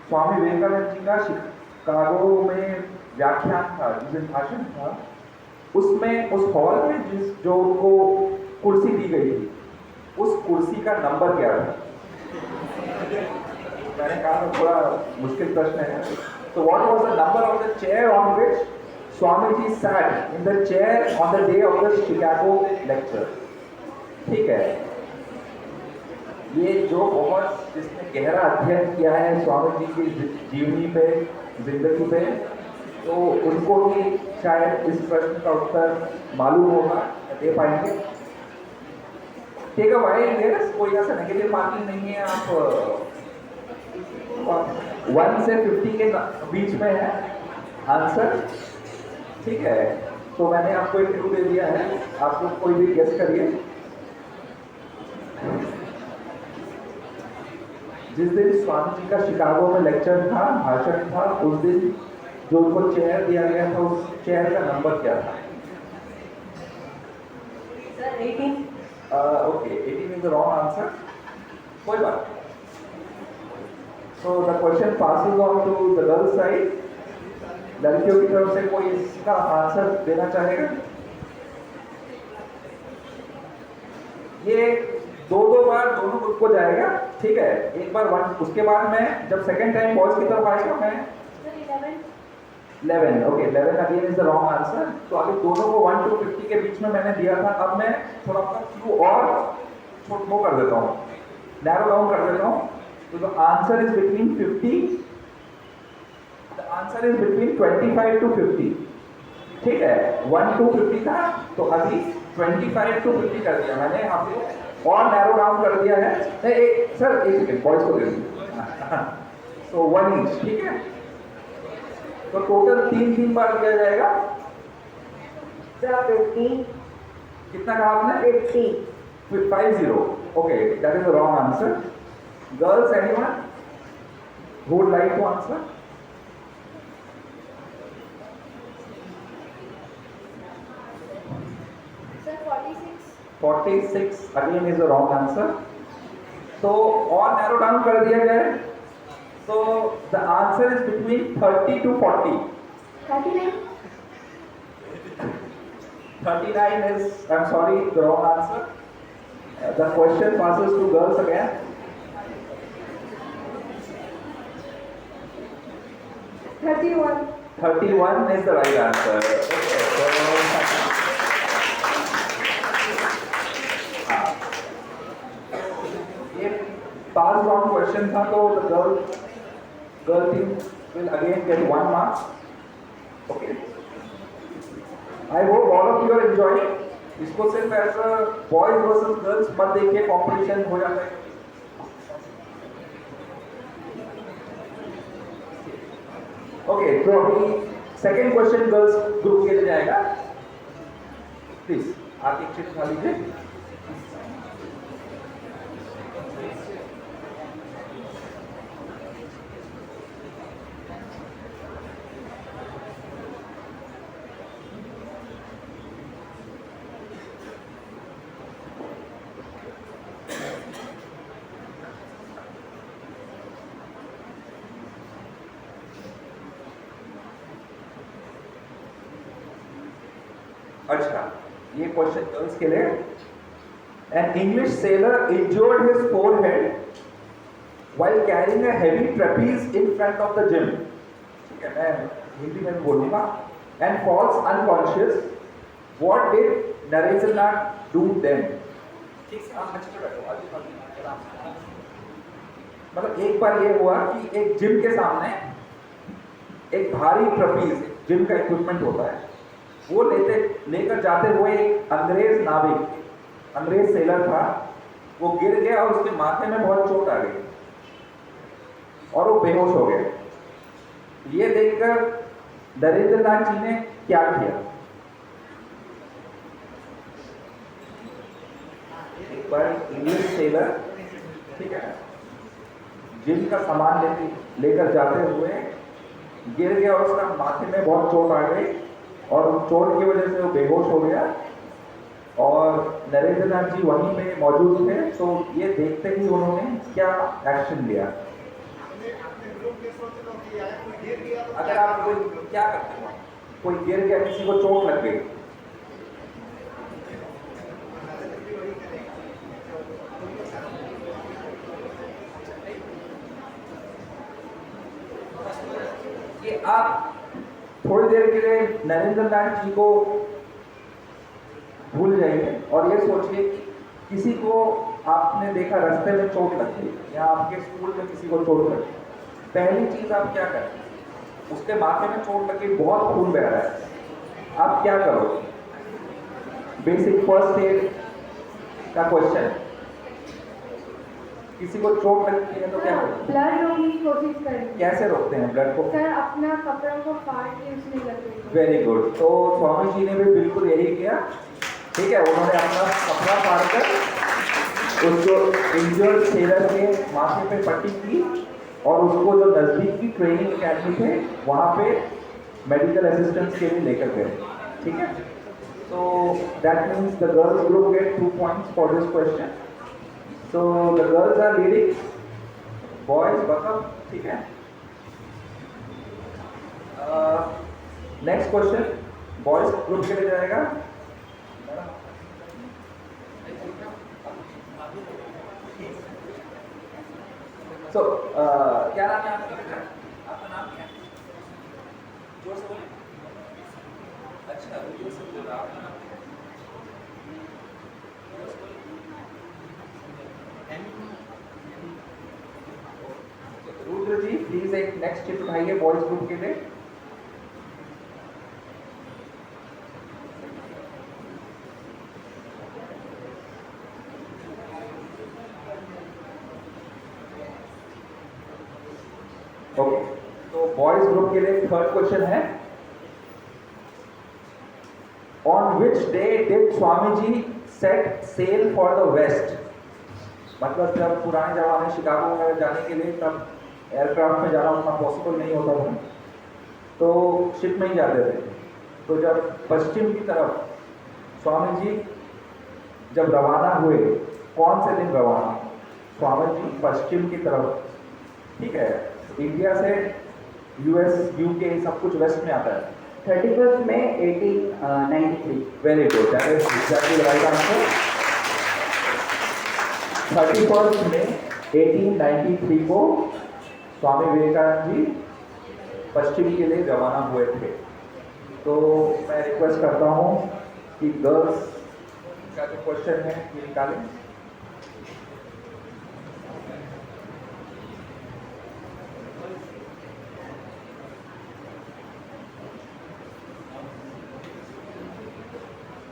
स्वामी विवेकानंद जी का शिकागो में व्याख्यान था, जिस भाषण था, उसमें उस हॉल में जो उनको कुर्सी दी गई थी, उस कुर्सी का नंबर क्या था? मैंने कहा थोड़ा मुश्किल प्रश्न है। तो what was the number of the chair on which Swami ji sat in the chair on the day of the Chicago lecture? ठीक है, ये जो बहुत जिसने गहरा अध्ययन किया है स्वामी जी की जीवनी पे, जिंदगी पे, तो उनको ही शायद इस प्रश्न का उत्तर मालूम होगा, दे पाएंगे। ठीक है भाई, कोई ऐसा नेगेटिव मार्किंग नहीं है। आप 1 से 50 के बीच में है आंसर। ठीक है, तो मैंने आपको एक क्लू दे दिया है, आपको कोई भी गेस करिए। जिस दिन स्वामी जी का शिकागो में लेक्चर था, भाषण था, उस दिन जो उनको चेयर दिया गया था, उस चेयर का नंबर क्या था? Sir 18। Okay, 18 is the wrong answer. कोई बात। So the question passes on to the girl side. लड़कियों की तरफ से कोई इसका आंसर देना चाहेगा? ये दो बार दोनों ग्रुप को जाएगा। ठीक है, एक बार 1, उसके बाद मैं जब सेकंड टाइम बॉयज की तरफ आएगा मैं 11। Okay, 11 again is the wrong answer. तो अभी दोनों को 1 to 50 के बीच में मैंने दिया था। अब मैं थोड़ा सा क्लू और वो कर देता हूँ, नैरो डाउन कर देता हूँ। तो the answer is between 50, the answer is between 25 to 50। ठीक है, 1 to 50 था, तो अभी 25 to 50 कर दिया मैंने आपको, और नैरो डाउन कर दिया है। सर एक सेकेंड, बॉयज को दे दीजिए। सो 1 ईच। ठीक है, तो टोटल 3 बार किया जाएगा। सर 50। कितना कहा आपने? 50। 50। Okay, that is the wrong answer. Girls, anyone who would like to answer? Sir 46। 46 again is the wrong answer. तो और नैरो डाउन कर दिया जाए, तो the answer is between 30 to 40। 39। 39 is, I'm sorry, the wrong answer. The question passes to girls again. 31। 31 is the right answer. Okay, so ये पास round question था, तो the girl team will again get 1 mark. Okay. I hope all of you are enjoying. इसको सिर्फ ऐसा boys versus girls मत देखिए, competition हो जाता है। ओके, तो अभी सेकेंड क्वेश्चन गर्ल्स ग्रुप के लिए जाएगा। प्लीज आप एक चीज उठा लीजिए। अच्छा, ये क्वेश्चन गर्ल्स के लिए। An English sailor injured his forehead while carrying a heavy trapeze in front of the gym. ठीक है, मैं हिंदी में बोलूंगा। And falls unconscious, what did Narendranath do then? ठीक है, आप अच्छे से बैठो। मतलब एक बार ये हुआ कि एक जिम के सामने एक भारी ट्रेपीज, जिम का इक्विपमेंट होता है, वो लेकर जाते हुए एक अंग्रेज नाविक, अंग्रेज सेलर था, वो गिर गया और उसके माथे में बहुत चोट आ गई और वो बेहोश हो गया। ये देखकर नरेंद्रनाथ जी ने क्या किया? एक बार इंग्लिश सेलर, ठीक है, जिम का सामान लेकर जाते हुए गिर गया और उसका माथे में बहुत चोट आ गई और चोट की वजह से वो बेहोश हो गया। और नरेंद्रनाथ जी वहीं पे मौजूद थे, तो ये देखते ही उन्होंने क्या एक्शन लिया? अगर आप कोई क्या करते हो, कोई गिर गया, किसी को चोट लग गई, कि आप थोड़ी देर के लिए नरेंद्र नाथ जी को भूल जाइए और ये सोचिए कि किसी को आपने देखा रास्ते में चोट लग गई या आपके स्कूल में किसी को चोट लग गई, पहली चीज आप क्या करें? उसके माथे में चोट लगी, बहुत खून बह रहा है, आप क्या करोगे? बेसिक फर्स्ट एड का क्वेश्चन। किसी को चोट लगती है तो क्या करोगे? ब्लड रोकने की कोशिश करेंगे। कैसे रोकते हैं ब्लड को? सर अपना कपड़ों को फाड़ के उसमें लगेंगे। Very good. तो स्वामी जी ने भी बिल्कुल यही किया, ठीक है। उन्होंने अपना कपड़ा फाड़ कर उसको इंजर्ड सेलर के माथे पे पट्टी की और उसको जो नजदीक की ट्रेनिंग अकेडमी थे वहाँ पे मेडिकल असिस्टेंस के लिए लेकर गए, ठीक है। So that means the girls group get 2 points for this question. So the girls are leading, boys backup, ठीक है। नेक्स्ट क्वेश्चन बॉयज ग्रुप के लिए जाएगा। So क्या नाम है आपका बेटा? आपका नाम क्या है? जोर से बोलिए। अच्छा, जोर से बोल रहा। आपका नाम क्या है? रुद्र जी प्लीज एक नेक्स्ट चिट उठाइए बॉयज ग्रुप के लिए। ओके, तो बॉयज ग्रुप के लिए थर्ड क्वेश्चन है, on which day did Swami ji set sail for the West? मतलब जब पुराने जमाने शिकागो में जाने के लिए तब एयरक्राफ्ट में जाना उतना पॉसिबल नहीं होता था, तो शिप में ही जाते थे। तो जब पश्चिम की तरफ स्वामी जी जब रवाना हुए, कौन से दिन रवाना? स्वामी जी पश्चिम की तरफ, ठीक है। इंडिया से यूएस यूके सब कुछ वेस्ट में आता है। 31st May 1893. Very good, that is exactly right answer. 31 मई 1893 को स्वामी विवेकानंद जी पश्चिम के लिए रवाना हुए थे। तो मैं रिक्वेस्ट करता हूँ कि गर्ल्स का जो क्वेश्चन है ये निकालें।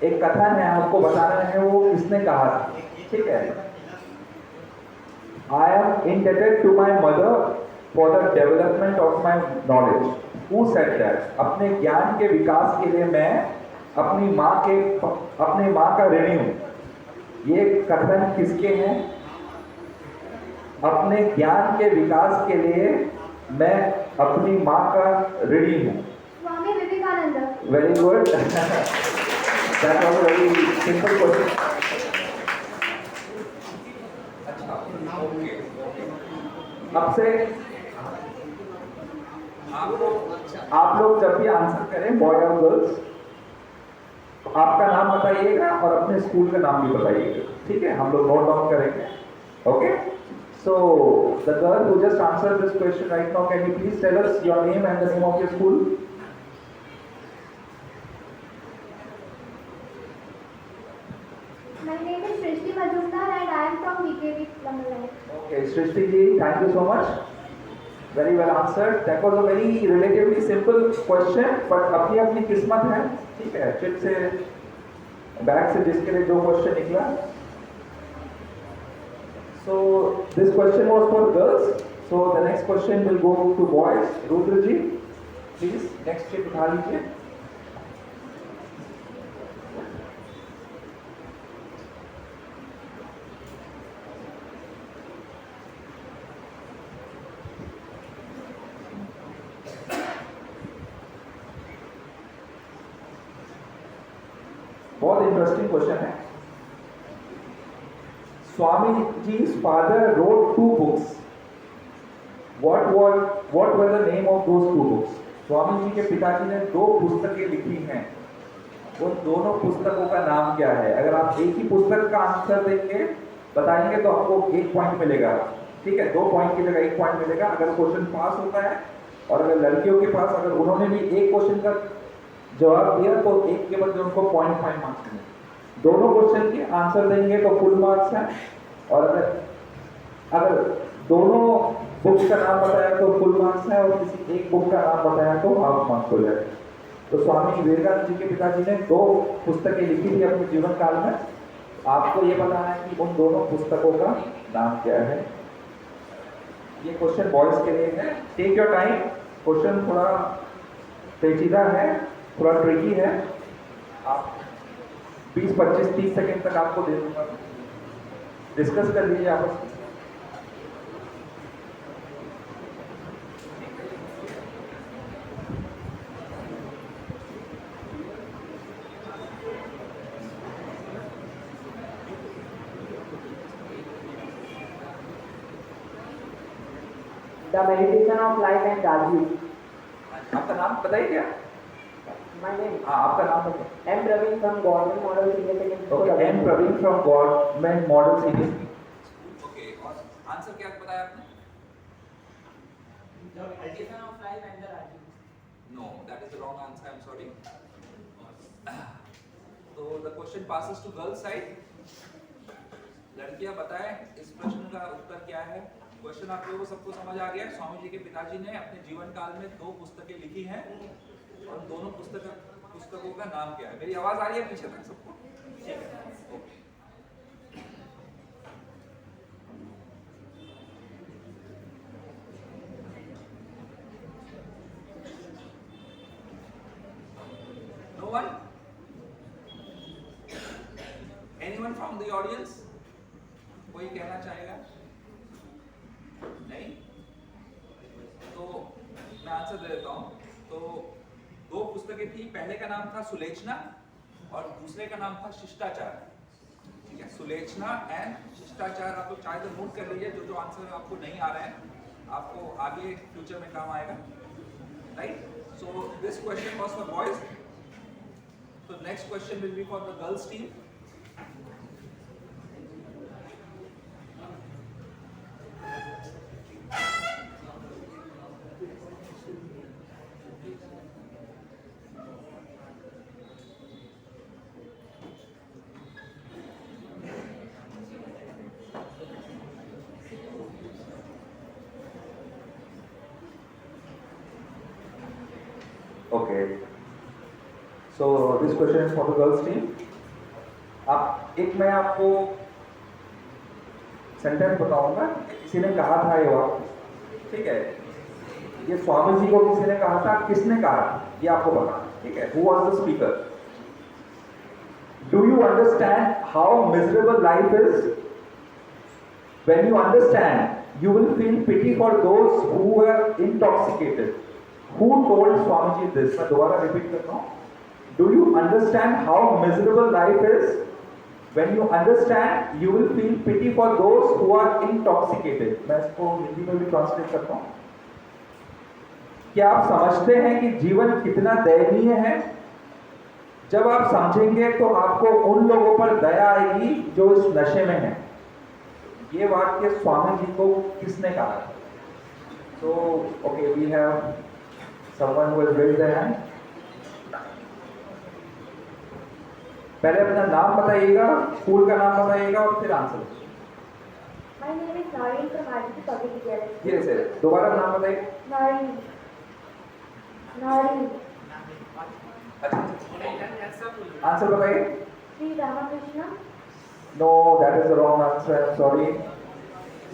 एक कथन है, आपको बताना है वो किसने कहा था, ठीक है। I am indebted to my mother for the development of my knowledge. Who said that? अपने ज्ञान के विकास के लिए मैं अपनी माँ का ऋणी हूँ। ये कथन किसके हैं? अपने ज्ञान के विकास के लिए मैं अपनी माँ का ऋणी हूँ। Swami Vivekananda. Very good. That was a very simple question. अच्छा, ओके। अब से आप लोग जब भी आंसर करें, बॉय और गर्ल्स, आपका नाम बताइएगा और अपने स्कूल का नाम भी बताइएगा, ठीक है। हम लोग नोट डाउन करेंगे, okay. So the girl who just answered this question right now, can you please tell us your name and the name of your school? My name is Srishti Majumdar and I am from BKV Lamalai. Okay, Srishti ji, thank you so much. Very well answered. That was a very relatively simple question, but अपनी अपनी किस्मत है, ठीक है। Chit से bag से जिसके लिए जो क्वेश्चन निकला। So this question was for girls. So the next question will go to boys. Rudra ji, please next chit उठा लीजिए। बहुत इंटरेस्टिंग क्वेश्चन है। स्वामी जी's father wrote 2 books. what were the name of those two books? Swami ji के पिताजी ने 2 पुस्तकें लिखी हैं, उन दोनों पुस्तकों का नाम क्या है? अगर आप एक ही पुस्तक का आंसर देंगे बताएंगे तो आपको 1 पॉइंट मिलेगा, ठीक है? 2 पॉइंट की जगह 1 पॉइंट मिलेगा अगर क्वेश्चन पास होता है। और अगर लड़कियों के पास अगर उन्होंने भी एक क्वेश्चन का जवाब दिया तो एक के बदले उनको 0.5 मार्क्स मिलेंगे। दोनों क्वेश्चन के आंसर देंगे तो फुल मार्क्स है, और अगर दोनों बुक्स का नाम बताया तो फुल मार्क्स है, और किसी एक बुक का नाम बताया तो हाफ मार्क्स हो जाएगा। तो स्वामी विवेकानंद जी के पिताजी ने 2 पुस्तकें लिखी थी अपने जीवन काल में। आपको ये बताना है कि उन दोनों पुस्तकों का नाम क्या है। ये क्वेश्चन बॉयज के लिए है। टेक योर टाइम, क्वेश्चन थोड़ा पेचीदा है, थोड़ा ट्रिकी है। आप 20, 25, 30 सेकेंड तक आपको दे दूंगा, डिस्कस कर लीजिए आपस में। The Meditation of Life and Rajiv. आपका नाम बताइए क्या? My name हाँ, आपका नाम बताइए। M. Praveen from Government Model Senior Secondary School. Okay, am Praveen from government model senior. Okay, और आंसर क्या बताया आपने? The Meditation of Life and the Rajiv. No, that is the wrong answer, I am sorry. तो the question passes to girls side. लड़कियां बताएं इस प्रश्न का उत्तर क्या है। क्वेश्चन आप लोगों को सबको समझ आ गया। स्वामी जी के पिताजी ने अपने जीवन काल में 2 पुस्तकें लिखी हैं, और उन दोनों पुस्तकों का नाम क्या है? मेरी आवाज आ रही है पीछे तक सबको? ठीक है, okay. No one? Anyone from the audience? कोई कहना चाहेगा? नहीं? तो मैं आंसर दे देता हूं। तो 2 पुस्तकें थी, पहले का नाम था सुलेचना और दूसरे का नाम था शिष्टाचार। ठीक है, सुलेचना एंड शिष्टाचार। आप लोग चाहे तो नोट कर लीजिए, जो आंसर आपको नहीं आ रहे हैं आपको आगे फ्यूचर में काम आएगा, right? So this question was for boys. So next question will be for the girls team. Okay. So this question is for the girls team. आप एक मैं आपको सेंटेंस बताऊंगा, किसी ने कहा था ये वाक्य, ठीक है? ये स्वामी जी को किसी ने कहा था, किसने कहा ये आपको बताना, ठीक है? Who was the speaker? Do you understand how miserable life is? When you understand, you will feel pity for those who were intoxicated. Who told Swami ji this? मैं दोबारा रिपीट करता हूँ। Do you understand how miserable life is? When you understand, you will feel pity for those who are intoxicated. मैं इसको हिंदी में भी translate करता हूँ। क्या आप समझते हैं कि जीवन कितना दयनीय है? जब आप समझेंगे तो आपको उन लोगों पर दया आएगी जो इस नशे में हैं। ये वाक्य स्वामी जी को किसने कहा? So, okay, we have someone who has raised their hand. पहले अपना नाम बताइएगा, स्कूल का नाम बताइएगा और फिर answer. My name is Noreen from RGP Public Vidyalaya. धीरे से दोबारा नाम बताइए। Noreen. Noreen. आंसर बताइए। Sri Ramakrishna. No, that is the wrong answer. I'm sorry.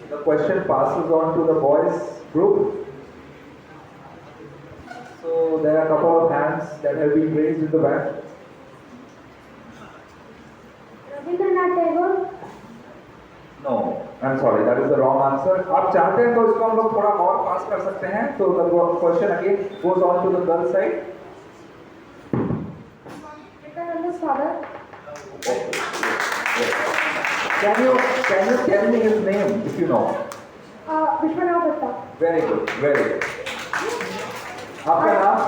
The question passes on to the boys group. So there are a couple of hands that have been raised in the back. Rabindranath Tagore. No, I'm sorry. That is the wrong answer. आप चाहते हैं तो इसको हम लोग थोड़ा और पास कर सकते हैं। So the question again goes on to the girl side. Vivekananda's father. Can you tell me his name if you know? Vishwanath Datta. Very good, very good. आपका नाम?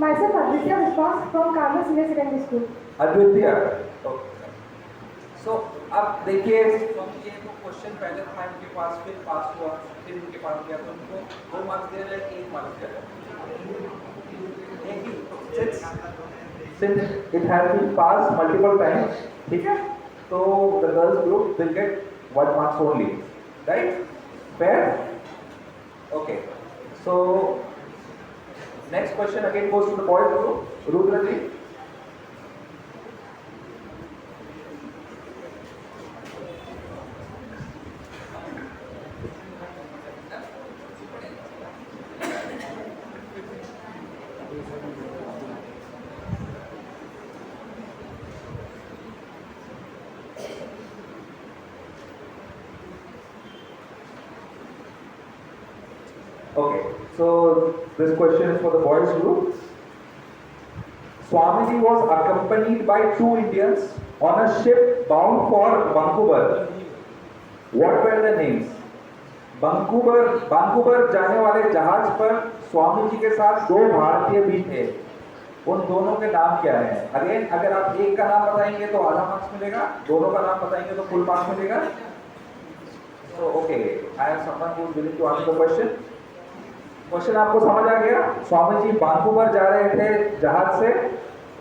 Myself Aditya Vishwas from Karma Senior Secondary School. अद्वितीय। सो अब देखिए, ये तो question पहले था इनके पास, फिर पास हुआ, फिर इनके पास गया, तो उनको 2 मार्क्स दे रहे हैं, 1 मार्क्स दे रहे हैं। एक ही since it has been passed multiple times, ठीक है, तो the girls group will get 1 marks only, right? Fair? Okay. So next question again goes to the boys group. Rudra ji. Okay, so this question is for the boys group. Swamiji was accompanied by 2 Indians on a ship bound for Vancouver. What were their names? Vancouver जाने वाले जहाज पर स्वामी जी के साथ 2 भारतीय भी थे। उन दोनों के नाम क्या हैं? अगेन, अगर आप एक का नाम बताएंगे तो आधा मार्क्स मिलेगा, दोनों का नाम बताएंगे तो फुल मार्क्स मिलेगा। So okay, I have someone who is willing to answer the question. Question आपको समझ आ गया? स्वामी जी वैंकूवर जा रहे थे जहाज से,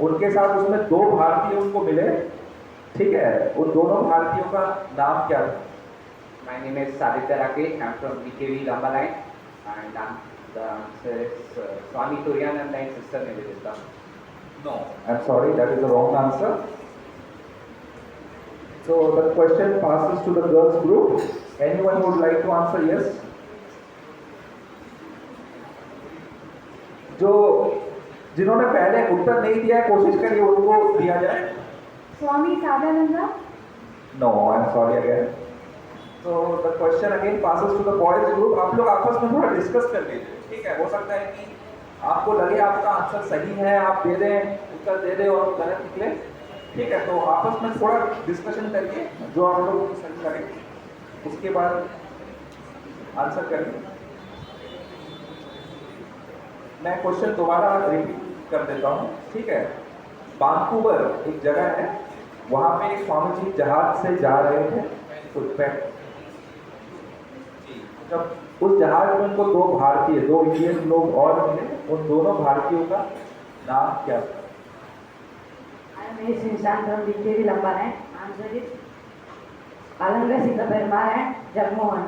उनके साथ उसमें 2 भारतीय उनको मिले, ठीक है, उन दोनों भारतीयों का नाम क्या था? My name is Aditya Rakesh. I'm from BKV Lambaline, and the answer is Swami Turiyananda and Sister Nivedita. No, I'm sorry, that is the wrong answer. So the question passes to the girls group. Anyone would like to answer yes? जो जिन्होंने पहले उत्तर नहीं दिया है, कोशिश करिए उनको दिया जाए। Swami Sadananda. No, I'm sorry again. So the question again passes to the boys group. आप लोग आपस में थोड़ा डिस्कस कर लीजिए, ठीक है? हो सकता है कि आपको लगे आपका आंसर सही है, आप दे दें, उत्तर दे दें और गलत निकले, ठीक है? तो आपस में थोड़ा डिस्कशन करिए, जो आप लोगों को सही लगे उसके बाद आंसर करिए। मैं क्वेश्चन दोबारा रिपीट कर देता हूँ, ठीक है? वैंकूवर एक जगह है, वहाँ पे स्वामी जी जहाज से जा रहे थे, तो जब उस जहाज में उनको 2 भारतीय, 2 इंडियन लोग और मिले, उन दोनों भारतीयों का नाम क्या था? I am A. Srinishan from BKV Lambaline. Answer is Alanga Sita Permal and Jagmohan.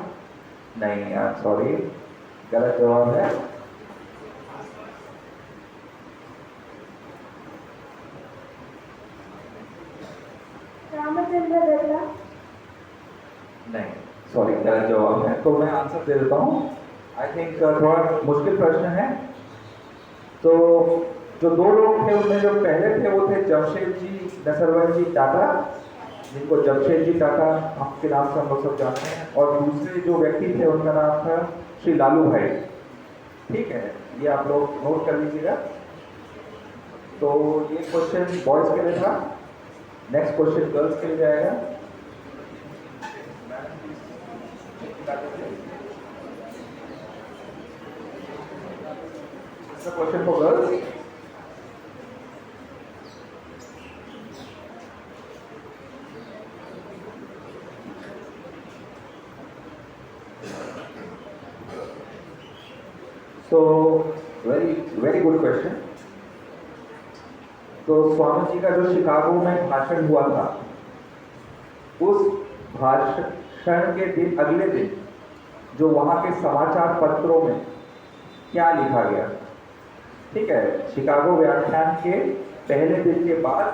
नहीं, आई एम सॉरी, गलत जवाब है। Ramachandra Datta. नहीं, सॉरी, गलत जवाब है। तो मैं आंसर दे देता हूँ। आई थिंक थोड़ा मुश्किल प्रश्न है। तो जो 2 लोग थे उनमें जो पहले थे वो थे जमशेद जी नसरवन जी टाटा, जिनको जमशेद जी टाटा आपके नाम से हम लोग सब जानते हैं, और दूसरे जो व्यक्ति थे उनका नाम था श्री लालू भाई, ठीक है? ये आप लोग नोट कर लीजिएगा। तो ये क्वेश्चन बॉयज के लिए था। नेक्स्ट क्वेश्चन गर्ल्स के लिए जाएगा। Question for girls. So very good question. तो स्वामी जी का जो शिकागो में भाषण हुआ था, उस भाषण के दिन अगले दिन जो वहाँ के समाचार पत्रों में क्या लिखा गया, ठीक है? शिकागो व्याख्यान के पहले दिन के बाद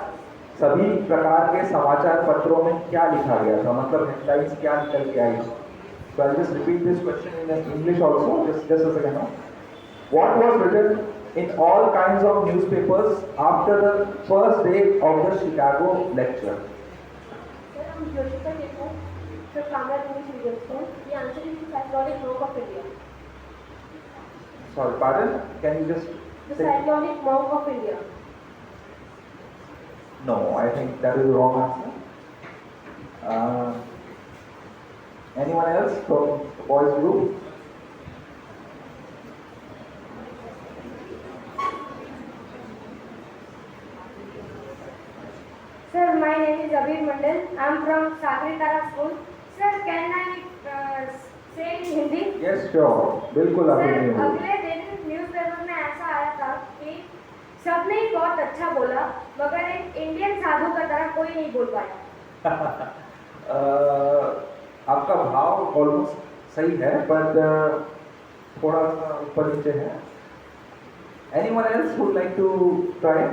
सभी प्रकार के समाचार पत्रों में क्या लिखा गया था, मतलब हेडलाइंस क्या निकल के आई। So I'll just repeat this question in English also, just a second now. What was written in all kinds of newspapers after the first day of the Chicago lecture? Sir, I'm Yoshika Kepo from Kamala English Medium School. The answer is the Cyclonic Monk of India. Sorry, pardon? Can you just The say? Cyclonic Monk of India. No, I think that is the wrong answer. Anyone else from the boys group? Kabir Mandal. I am from Sakri Tara School. Sir, can I say in Hindi? Yes sure, बिल्कुल आप sir, Hindi में अगले दिन newspaper में ऐसा आया था कि सबने ही बहुत अच्छा बोला, मगर एक इंडियन साधु का तरह कोई नहीं बोल पाया। आपका भाव ऑलमोस्ट सही है, बट थोड़ा सा ऊपर नीचे है। Anyone else would like to try?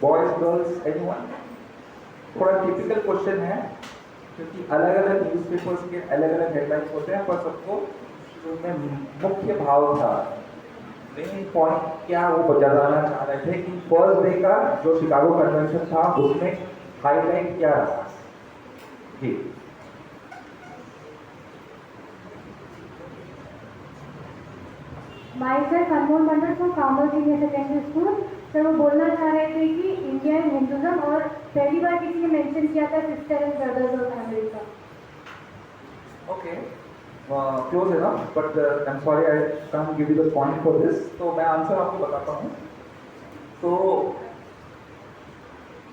Boys girls anyone? थोड़ा टिपिकल क्वेश्चन है, क्योंकि अलग अलग न्यूज़पेपर्स के अलग अलग हेडलाइंस होते हैं, पर सबको उनमें मुख्य भाव था, मेन पॉइंट क्या वो बताना चाह रहे थे कि फर्स्ट डे का जो शिकागो कन्वेंशन था उसमें हाईलाइट क्या रहा। जी Myself Anmol Mandal from Kamal Senior Secondary School. Sir वो बोलना चाह रहे थे कि इंडिया एंड हिंदुज्म, और पहली बार किसी ने मेंशन किया था sister and brothers of family का। Okay, close enough, but I am sorry I can't give you the point for this. तो मैं आंसर आपको बताता हूँ। तो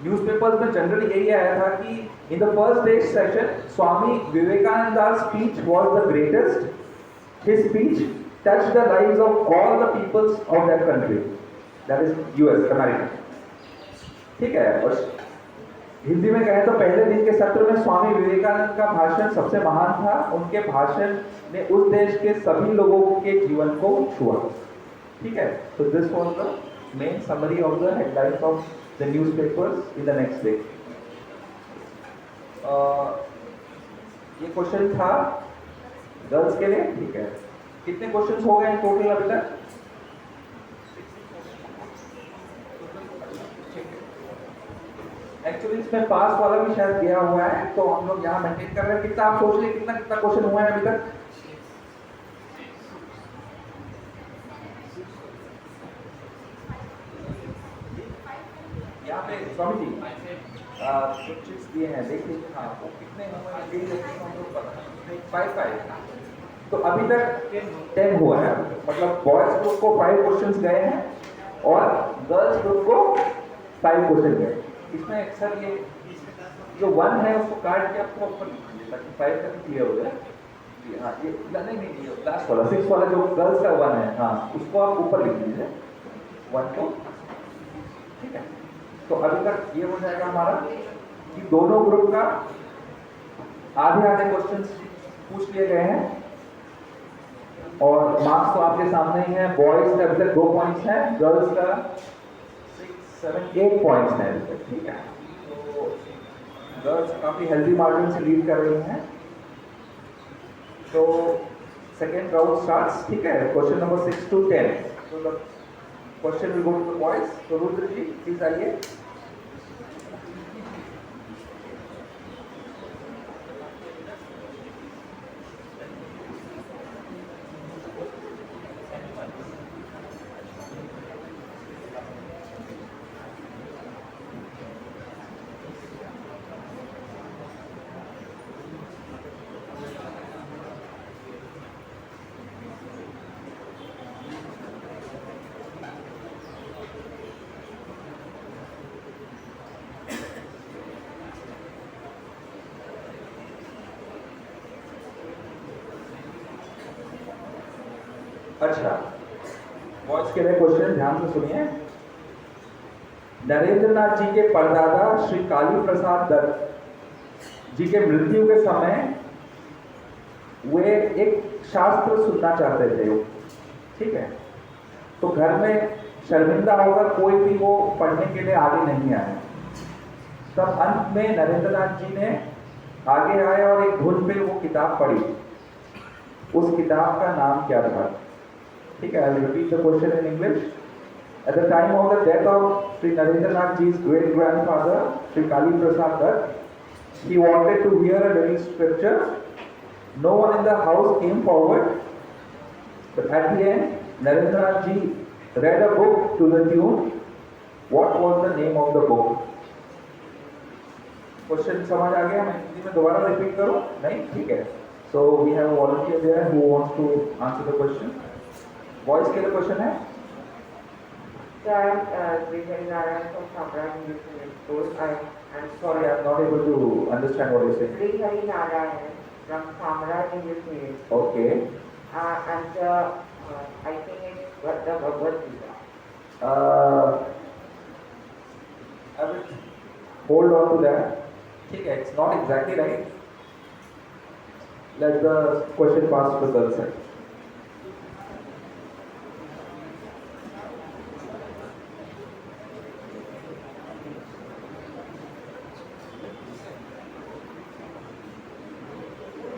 न्यूज़पेपर्स में जनरली यही आया था कि in the first day session Swami Vivekananda speech was the greatest. His speech touched the lives of all the peoples of that country, that is US, America। ठीक है, और हिंदी में कहें तो पहले दिन के सत्र में स्वामी विवेकानंद का भाषण सबसे महान था। उनके भाषण ने उस देश के सभी लोगों के जीवन को छुआ। ठीक है, तो this was the main summary of the headlines of the newspapers in the next day. ये क्वेश्चन था गर्ल्स के लिए। ठीक है, कितने क्वेश्चंस हो गए टोटल अभी तक? एक्चुअली इसमें पास वाला भी शायद गया हुआ है, तो हम लोग यहाँ मेंटेन कर रहे हैं। कितना आप सोच रहे कितना कितना क्वेश्चन हुआ है अभी तक? यहाँ पे स्वामी जी कुछ चिप्स दिए हैं, देख लीजिए। हाँ, वो कितने हुए हैं देख लेते हैं हम लोग पता। 5 तो अभी तक 10 हुआ है, मतलब बॉयज ग्रुप को 5 क्वेश्चंस गए हैं और गर्ल्स ग्रुप को 5 क्वेश्चन गए। इसमें अक्सर ये जो 1 है उसको काट के आपको ऊपर लिख दीजिए ताकि 5 तक क्लियर हो जाए। हाँ, ये नहीं लास्ट वाला 6 वाला जो गर्ल्स का 1 है, हाँ उसको आप ऊपर लिख दीजिए 1 को। ठीक है, तो अभी तक ये हो जाएगा हमारा कि दोनों ग्रुप का आधे आधे क्वेश्चंस पूछ लिए गए हैं और मार्क्स तो आपके सामने ही है। बॉयज का अभी तक 2 पॉइंट्स हैं, गर्ल्स का 6, 7, 8 पॉइंट्स हैं अभी तक। ठीक है, तो गर्ल्स काफी हेल्दी मार्जिन से लीड कर रही हैं। तो सेकेंड राउंड स्टार्ट्स। ठीक है, क्वेश्चन नंबर 6 to 10। तो the question will go to the boys. तो रुद्र जी प्लीज आइए। अच्छा, बॉयज के लिए क्वेश्चन ध्यान से सुनिए। नरेंद्रनाथ जी के परदादा श्री काली प्रसाद दत्त जी के मृत्यु के समय वे एक शास्त्र सुनना चाहते थे। ठीक है, तो घर में शर्मिंदा होकर कोई भी वो पढ़ने के लिए आगे नहीं आया। तब अंत में नरेंद्रनाथ जी ने आगे आए और एक धुन पे वो किताब पढ़ी। उस किताब का नाम क्या था? ठीक है, I will repeat the question in English. At the time of the death of Sri Narendranath Ji's great grandfather, Sri Kali Prasad Dutt, he wanted to hear a daily scripture. No one in the house came forward, but at the end, Narendranath Ji read a book to the tune. What was the name of the book? Question समझ आ गया? मैं हिंदी में दोबारा repeat करूं? नहीं? ठीक है. So we have a volunteer there who wants to answer the question. Voice के लिए क्वेश्चन है। So I am Sri Narayan from Samrat English Medium School. I'm Sorry, I'm not able to understand what you're saying. Sri Hari Narayan from Samrat English Medium. Okay. And I think it's the Bhagavad Gita. I will hold on to that. Okay, it's not exactly right. Let the question pass to the other side.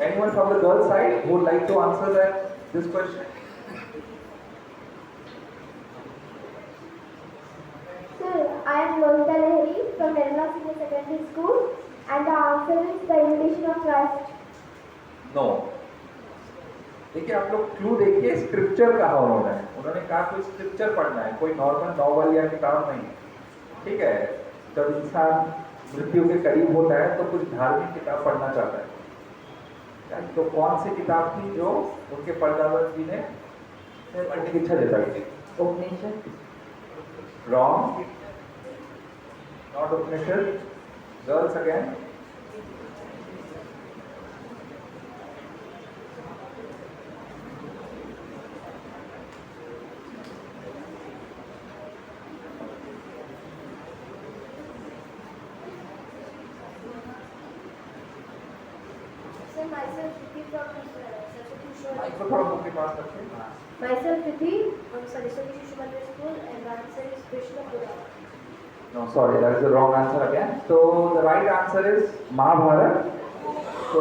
Anyone from the girl side who would like to answer this question? Sir, I am Lovita Lahiri from Nirmala Senior Secondary School, and the answer is the invitation of Christ. No देखिए आप लोग clue देखिए scripture कहा उन्होंने कहा कोई scripture पढ़ना है, कोई नॉर्मल नॉवल या किताब नहीं। ठीक है, जब इंसान मृत्यु के करीब होता है तो कुछ धार्मिक किताब पढ़ना चाहता है। तो कौन सी किताब थी जो उनके परदादा जी ने पढ़ने की इच्छा जताई थी? Upanishad. Wrong, not Upanishad. Girls again. Sir, myself Priti from Saraswati Shishman. Mic को थोड़ा मुंह के पास रखिए। Myself Priti from Saraswati Shishman School, and the answer is Krishna Purana. No, sorry, that is the wrong answer again. So the right answer is Mahabharata. So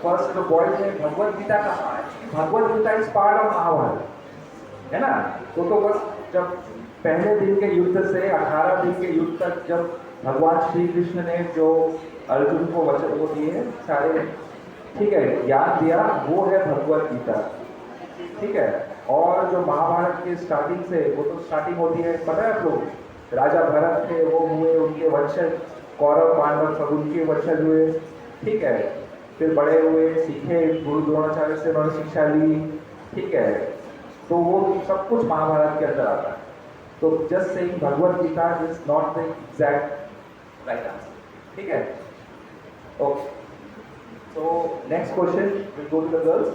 first the boys ने भगवद गीता कहा है। Bhagavad Gita is part of Mahabharata, है ना? तो बस जब पहले दिन के युद्ध से 18 दिन के युद्ध तक जब भगवान श्री कृष्ण ने जो अर्जुन को वचन वो दिए सारे, ठीक है, ज्ञान दिया, वो है भगवद गीता। ठीक है, और जो महाभारत के स्टार्टिंग से वो तो स्टार्टिंग होती है, पता है आप लोग, राजा भरत थे, वो हुए, उनके वंशज कौरव पांडव सब उनके वंशज हुए। ठीक है, फिर बड़े हुए, सीखे, गुरु द्रोणाचार्य से उन्होंने शिक्षा ली। ठीक है, तो वो सब कुछ महाभारत के अंदर आता है। तो just saying Bhagavad Gita is not the exact right answer. ठीक है, okay. So next question will go to the girls.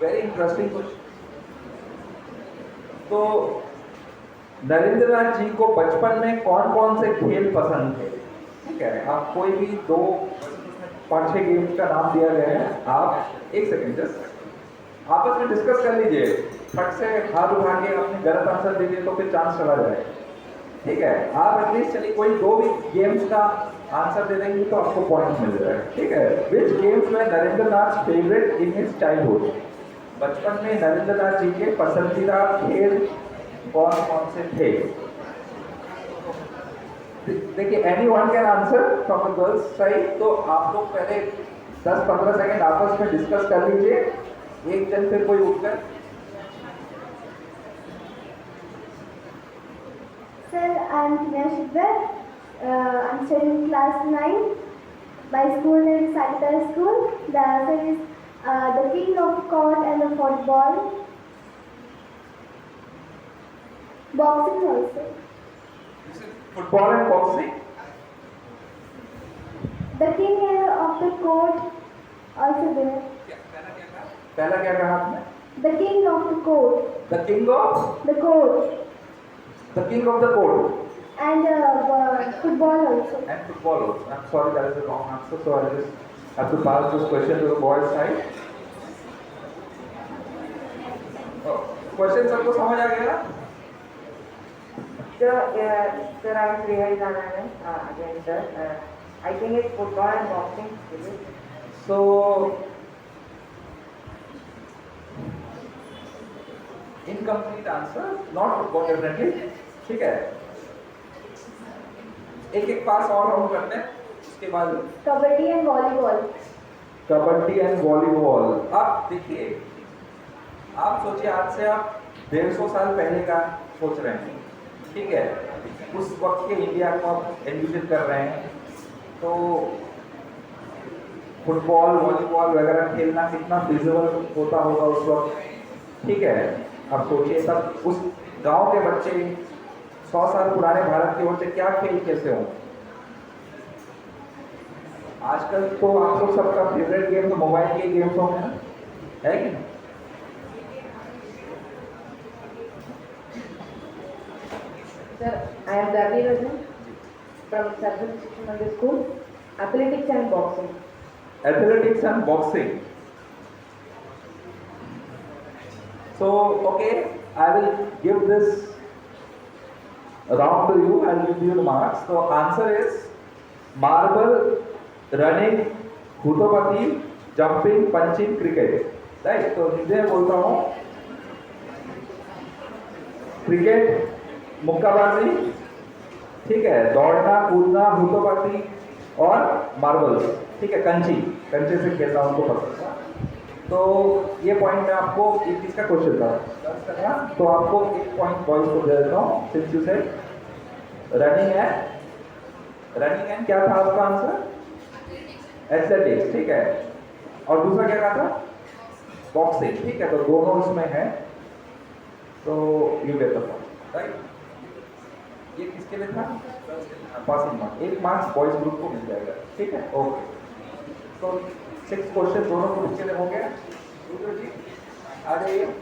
Very interesting question. तो नरेंद्रनाथ जी को बचपन में कौन कौन से खेल पसंद थे? ठीक है, आप कोई भी 5-6 गेम्स का नाम दिया गया है, आप एक सेकेंड जस्ट आपस में डिस्कस कर लीजिए। फट से हाथ उठा के आपने गलत आंसर दे दिए तो फिर चांस चला जाए। ठीक है, आप एटलीस्ट चलिए कोई 2 भी गेम्स का आंसर दे देंगे तो आपको पॉइंट मिल जाएगा। ठीक है, विच गेम्स में Narendranath favourite in his childhood? बचपन में नरेंद्रनाथ जी के पसंदीदा खेल कौन कौन से थे? देखिए, any one can answer from the girls side. तो आप लोग पहले 10-15 सेकेंड आपस में डिस्कस कर लीजिए। एक जन फिर कोई उठकर। Sir, I am Tina Shidwar. I am studying class 9. My school name is Sagittarius School. The answer is the king of court and the football. Boxing also. Football and boxing. The king of the court also there. पहला क्या कहा आपने? The king of the court. The king of The court. The king of the court And football also. and football also. I'm sorry, that is the wrong answer, so I just have to pass this question to the boys side. Question सबको समझ आ गया ना? Sir, I am Sri Hari Narayan again, sir. I think it's football and boxing. Is it? So incomplete answer, not football definitely. ठीक है, एक पास और round करते हैं, उसके बाद Kabaddi and volleyball. Kabaddi and volleyball. आप देखिए, आप सोचिए, आज से आप 150 साल पहले का सोच रहे हैं, ठीक है, उस वक्त के इंडिया को आप एनविजन कर रहे हैं, तो फुटबॉल वॉलीबॉल वगैरह खेलना कितना फिजिबल होता होगा उस वक्त, ठीक है। आप सोचिए तब उस गांव के बच्चे 100 साल पुराने भारत के बच्चे क्या खेल कैसे हों। आजकल तो आप लोग सबका फेवरेट गेम तो मोबाइल के गेम्स होंगे ना, है कि नहीं? Sir, I am Gabi Rajan from Sarvan Shiksha Mandir School, Athletics and Boxing. Athletics and boxing. So, okay, I will give this round to you. I will give you the marks. So, answer is marble, running, hutopati, jumping, punching, cricket. Right? तो मुझे बोलता हूँ cricket, मुक्काबाजी, ठीक है, दौड़ना, कूदना, हुतोपाती और marbles, ठीक है, कंचे से खेलना उनको पसंद था। तो ये पॉइंट मैं आपको, एक चीज का क्वेश्चन था, तो आपको एक पॉइंट बॉयज को दे देता हूँ, since you said running and क्या था आपका आंसर? एथलेटिक्स, ठीक है, और दूसरा क्या कहा था? बॉक्सिंग, ठीक है, तो दोनों इसमें है, तो you get the point, right. ये किसके लिए था? Passing marks, 1 marks boys group को मिल जाएगा, ठीक है, ओके। तो 6 क्वेश्चन दोनों ग्रुप के लिए हो गया। रुद्र जी आ जाइए।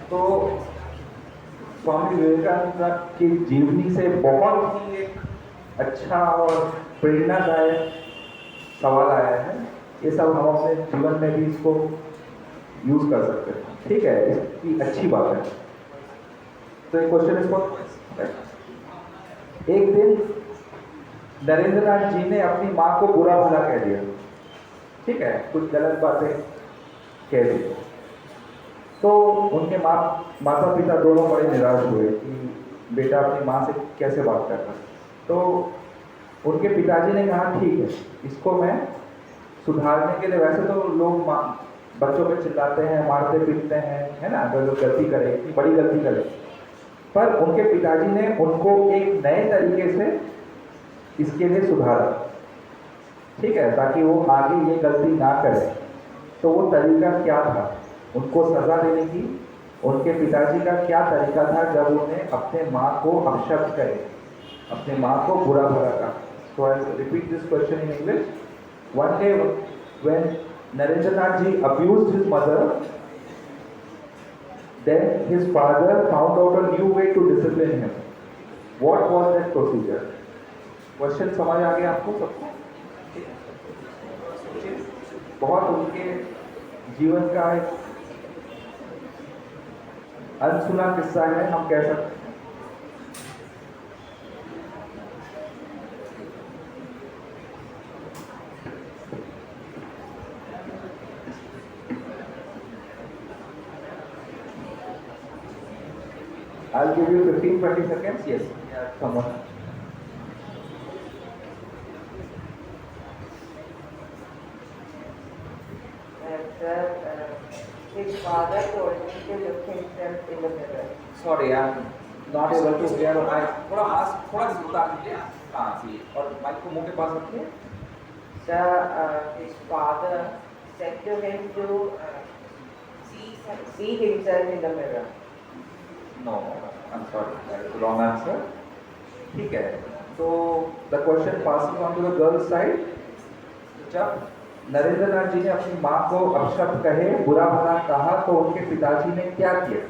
तो स्वामी विवेकानंद की जीवनी से बहुत ही एक अच्छा और प्रेरणादायक सवाल आया है। ये सब हम अपने जीवन में भी इसको यूज कर सकते हैं, ठीक है, इसकी अच्छी बात है। तो एक क्वेश्चन इसको, एक दिन नरेंद्रनाथ जी ने अपनी माँ को बुरा भला कह दिया, ठीक है, कुछ गलत बातें कह दी, तो उनके माता पिता दोनों बड़े निराश हुए कि बेटा अपनी माँ से कैसे बात करता। तो उनके पिताजी ने कहा ठीक है, इसको मैं सुधारने के लिए, वैसे तो लोग बच्चों पे चिल्लाते हैं, मारते पीटते हैं, है ना, अगर लोग गलती करे, इतनी बड़ी गलती करे, पर उनके पिताजी ने उनको एक नए तरीके से इसके लिए सुधारा, ठीक है, ताकि वो आगे ये गलती ना करे। तो वो तरीका क्या था उनको सजा देने की? उनके पिताजी का क्या तरीका था जब उन्हें अपने माँ को अपशब्द करे, अपने माँ को बुरा भला कहा? So I'll repeat this question in English. One day when Narendranath ji abused his mother, then his father found out a new way to discipline him. What was that procedure? Question समझ आ गया आपको सबको? बहुत उनके जीवन का एक अनसुना किस्सा है, हम कह सकते हैं। I'll give you 15-20 seconds. Yes, someone. His father told him to look himself in the mirror. Sorry, I'm not able to hear. थोड़ा मास्क थोड़ा सुनता कीजिए, हाँ जी, और माइक को मुंह के पास रखिए। Sir, his father said to him to see himself in the mirror. No, I'm sorry, that is the wrong answer. ठीक है, So the question passing on to the girls side. जब नरेंद्र नाथ जी ने अपनी माँ को अपशब्द कहे, बुरा भला कहा, तो उनके पिताजी ने क्या किया?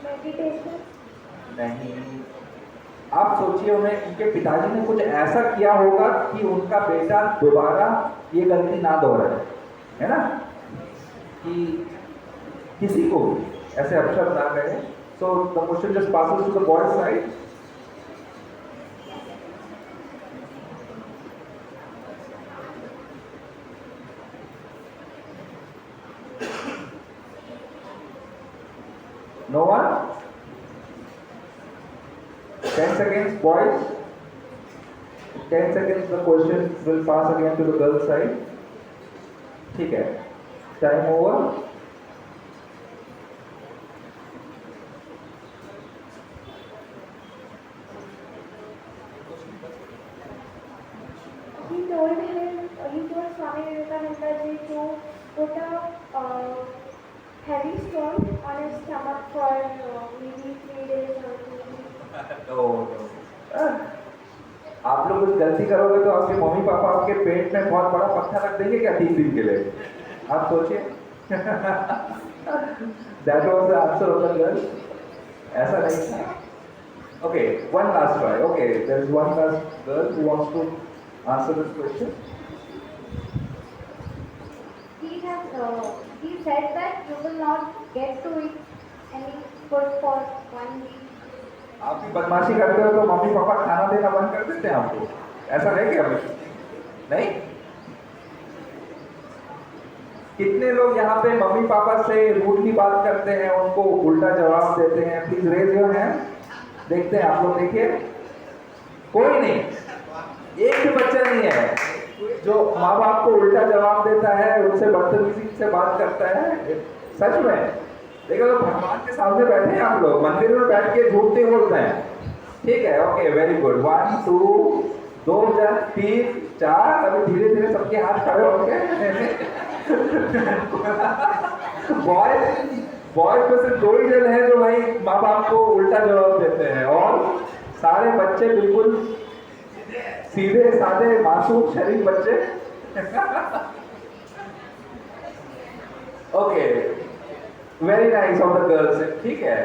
Meditation. नहीं, आप सोचिए उन्हें, उनके पिताजी ने कुछ ऐसा किया होगा कि उनका बेटा दोबारा ये गलती ना दोहराए, है ना? कि किसी को ऐसे अपशब्द ना कहे. So the question just passes to the boys side. No one? 10 seconds, boys. 10 seconds, the question will pass again to the girl side. ठीक है. Time over. He told Swami Vivekananda ji to put a heavy stone on his stomach for maybe 3 days or 2 weeks. No. आप लोग कुछ गलती करोगे तो आपके mummy papa आपके पेट में बहुत बड़ा पत्थर रख देंगे क्या 3 दिन के लिए? आप सोचिए. That was the answer of the girl. ऐसा नहीं था. Okay, one last try. Okay, there is one last girl who wants to answer this question. He said that you will not get to eat any food for 1 week. आप भी बदमाशी करते हो तो mummy papa खाना देना बंद कर देते हैं आपको? ऐसा है क्या? नहीं? कितने लोग यहाँ पे मम्मी पापा से रूडली बात करते हैं, उनको उल्टा जवाब देते हैं? Please raise your hand. देखते हैं, आप लोग देखिए. कोई नहीं, एक भी बच्चा नहीं है जो माँ बाप को उल्टा जवाब देता है, उनसे बदतमीजी से बात करता है. सच में देखो, तो भगवान के सामने बैठे हैं आप लोग, मंदिर में बैठ के झूठ नहीं बोलते हैं. ठीक है, ओके, वेरी गुड. 1 2 2 3 4. अभी धीरे धीरे सबके हाथ खड़े होंगे. बॉयज में से 2 ही जन हैं जो भाई माँ बाप को उल्टा जवाब देते हैं, और सारे बच्चे बिल्कुल सीधे साधे मासूम शरीफ बच्चे. Okay, very nice of the girls. ठीक है,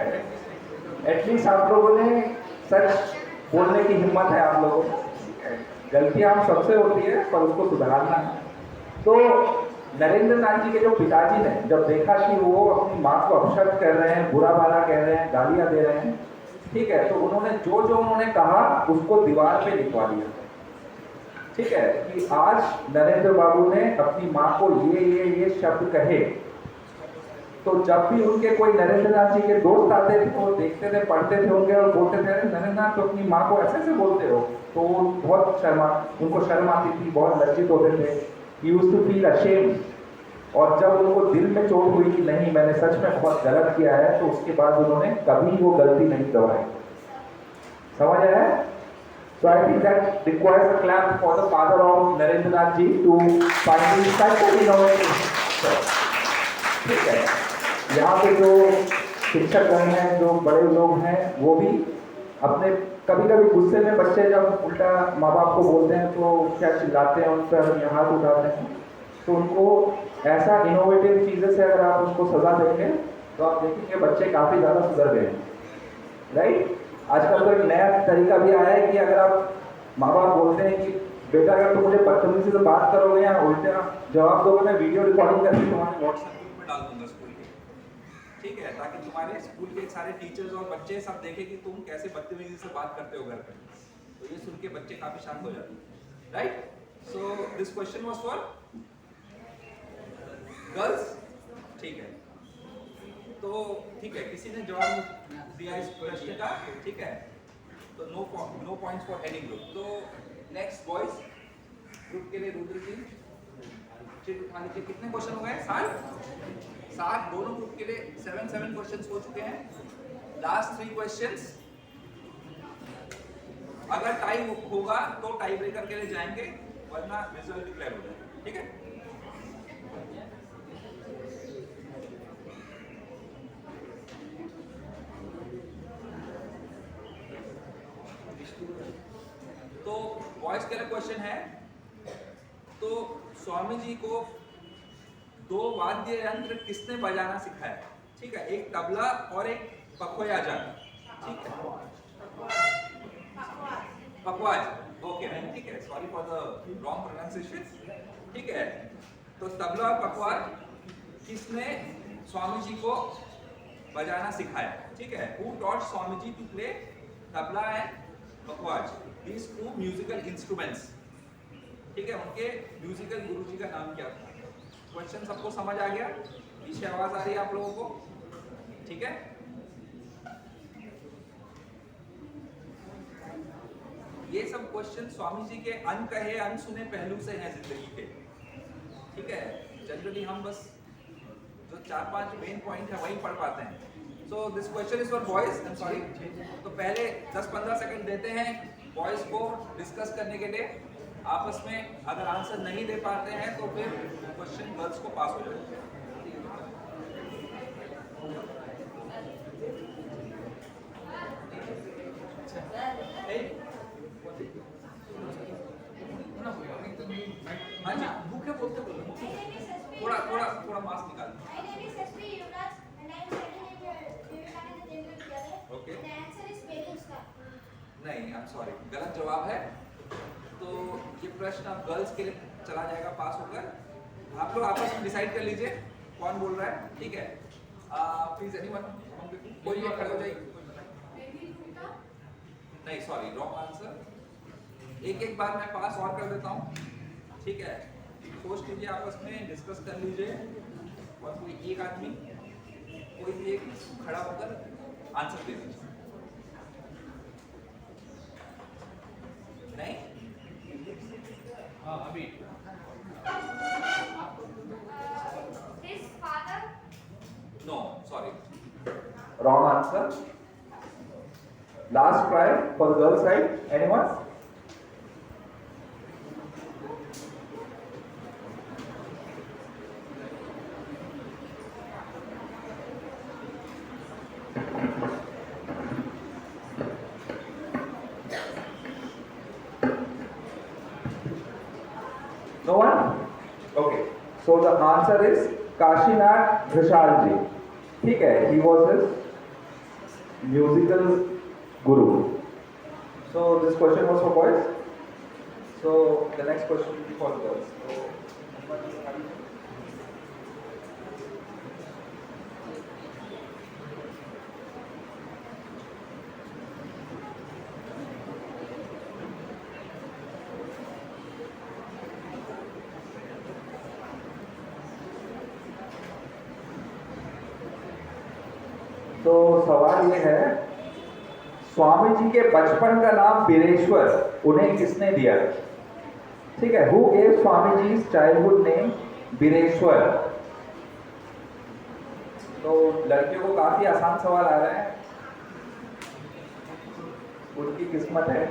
एटलीस्ट आप लोगों ने सच बोलने की हिम्मत है आप लोगों को. गलतियां हम सबसे होती है, पर उसको सुधारना है. तो नरेंद्र नाथ जी के जो पिताजी ने जब देखा कि वो अपनी माँ को अपशब्द कर रहे हैं, बुरा भला कह रहे हैं, गालियां दे रहे हैं, ठीक है, तो उन्होंने जो उन्होंने कहा उसको दीवार पे लिखवा दिया. ठीक है, कि आज नरेंद्र बाबू ने अपनी माँ को ये शब्द कहे. तो जब भी उनके कोई नरेंद्र नाथ जी के दोस्त आते थे, वो देखते थे, पढ़ते थे होंगे और बोलते थे, नरेंद्र नाथ तो अपनी माँ को ऐसे बोलते हो. तो वो बहुत उनको शर्म आती थी, बहुत लज्जित होते थे. He used to feel ashamed. और जब उनको दिल में चोट हुई कि नहीं, मैंने सच में बहुत गलत किया है, तो उसके बाद उन्होंने कभी वो गलती नहीं दोहराई. समझ आया? So I think that requires a clap for the father of Narendra Nath ji to finding such an innovative. ठीक है, यहाँ पे जो शिक्षक हैं, जो बड़े लोग हैं, वो भी अपने कभी कभी गुस्से में बच्चे जब उल्टा माँ बाप को बोलते हैं तो क्या चिल्लाते हैं, उन पर हाथ उठाते हैं. तो उनको ऐसा इनोवेटिव चीज़ें से अगर आप उनको सजा देंगे तो आप देखेंगे बच्चे काफ़ी ज़्यादा सुधर गए. राइट? आजकल तो एक नया तरीका भी आया है कि अगर आप माँ बाप बोलते हैं कि बेटा अगर तुम मुझे बदतमीजी से बात करोगे या उल्टा जवाब दोगे, मैं वीडियो रिकॉर्डिंग करके तुम्हारे व्हाट्सएप ग्रुप में डाल दूंगा स्कूल के. ठीक है, ताकि तुम्हारे स्कूल के सारे टीचर्स और बच्चे सब देखें कि तुम कैसे बदतमीजी से बात करते हो घर पे. तो ये सुन के बच्चे काफी शांत हो जाते हैं. Right? So this question was for girls. ठीक है, तो ठीक है, किसी ने जवाब दिया इस प्रश्न का. ठीक है, तो no points for any group. तो नेक्स्ट बॉयज ग्रुप के लिए रुद्र जी चिट उठा लीजिए. कितने क्वेश्चन हो गए? 7. दोनों ग्रुप के लिए 7 क्वेश्चंस हो चुके हैं. Last 3 questions. अगर टाई होगा तो टाई ब्रेकर के लिए जाएंगे, वरना रिजल्ट डिक्लेयर हो जाएगा. ठीक है, बॉयज के लिए क्वेश्चन है, तो स्वामी जी को 2 वाद्य यंत्र किसने बजाना सिखाया? ठीक है, एक तबला और एक पखवाजन। ठीक है, पखवाज। ओके मैम, ठीक है, sorry for the wrong pronunciation. ठीक है, तो तबला और पखवाज किसने स्वामी जी को बजाना सिखाया? ठीक है, who taught Swami ji to play tabla and pakhawaj, these 2 musical instruments. ठीक है, उनके म्यूजिकल गुरु जी का नाम क्या था? क्वेश्चन सबको समझ आ गया? पीछे आवाज आ रही है आप लोगों को? ठीक है, ये सब क्वेश्चन स्वामी जी के अनकहे अनसुने पहलू से हैं जिंदगी के। ठीक है, जनरली हम बस जो 4-5 मेन पॉइंट है वही पढ़ पाते हैं। So this question is for boys, I am sorry. तो पहले 10-15 सेकंड देते हैं बॉयज को डिस्कस करने के लिए आपस में। अगर आंसर नहीं दे पाते हैं तो फिर क्वेश्चन गर्ल्स को पास हो जाएगा। हाँ जी, भूखे बोलते बोलो, थोड़ा मास्क निकाल। My name is S.P. Yuvraj and I am studying in Vivekananda Jayendra Vidyalaya. Okay. And the answer is Begusta. नहीं, आई एम सॉरी, गलत जवाब है। तो ये प्रश्न अब गर्ल्स के लिए चला जाएगा पास होकर। आप लोग आपस में डिसाइड कर लीजिए कौन बोल रहा है। ठीक है, प्लीज एनीवन, कोई भी खड़े हो जाइए। नहीं सॉरी, रॉन्ग आंसर। एक बार मैं पास और कर देता हूँ। ठीक है, सोच लीजिए, आपस में डिस्कस कर लीजिए और कोई एक आदमी कोई भी एक खड़ा होकर आंसर दे दीजिए। नहीं, अभी His father. No sorry, wrong answer. Last try for girl side, anyone? No one? Okay. So the answer is Kashinath Vishal ji. ठीक है, he was his musical guru. So this question was for boys. So the next question will be for the girls. तो सवाल ये है, स्वामी जी के बचपन का नाम बीरेश्वर उन्हें किसने दिया? ठीक है, who gave Swami ji childhood name Bireshwar? तो लड़कियों को काफी आसान सवाल आ रहा है, उनकी किस्मत है।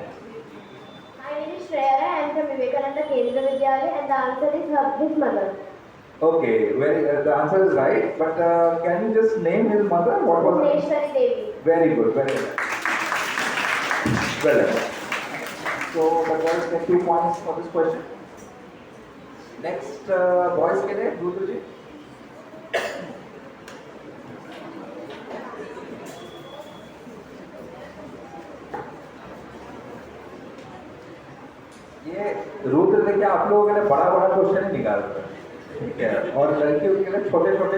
My name is Shreya. I am from Vivekananda Kendra Vidyalaya and the answer is his mother. Okay, the answer is right, but can you just name his mother? What was her? Bhuvneshwari Devi. Very good, very good. Well done. So the girls get 2 points for this question. Next, boys के लिए Rudra जी. ये रुद्र देखिए आप लोगों के लिए बड़ा बड़ा क्वेश्चन ही निकाल रहे हैं। ठीक है, और लड़कियों के लिए छोटे छोटे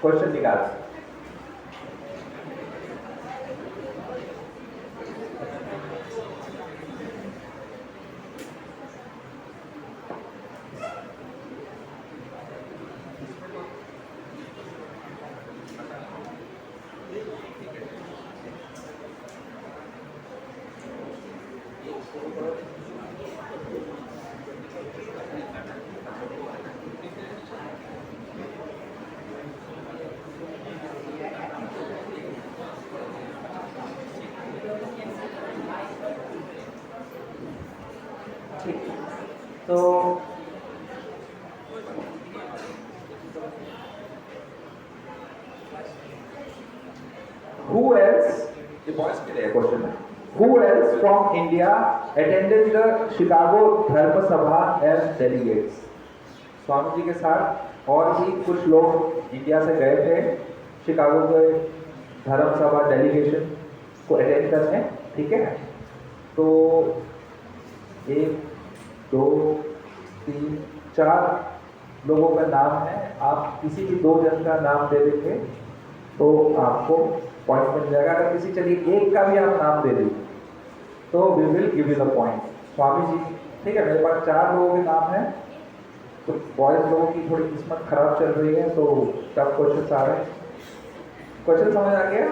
क्वेश्चन निकाल रहे हैं। तो who else, ये बॉयज के लिए क्वेश्चन है, Who else from India attended the Chicago Dharma Sabha as delegates? Swami ji के साथ और भी कुछ लोग इंडिया से गए थे शिकागो के धर्म सभा डेलीगेशन को अटेंड करने, ठीक है। तो 1 2 3 4 लोगों का नाम है, आप किसी भी 2 जन का नाम दे देंगे तो आपको पॉइंट मिल जाएगा। अगर किसी चलिए एक का भी आप नाम दे देंगे तो we will give you the point. Swami ji, ठीक है, मेरे पास 4 लोगों के नाम हैं, तो बॉयज लोगों की थोड़ी किस्मत खराब चल रही है, तो टफ क्वेश्चन आ रहे हैं। क्वेश्चन समझ आ गया?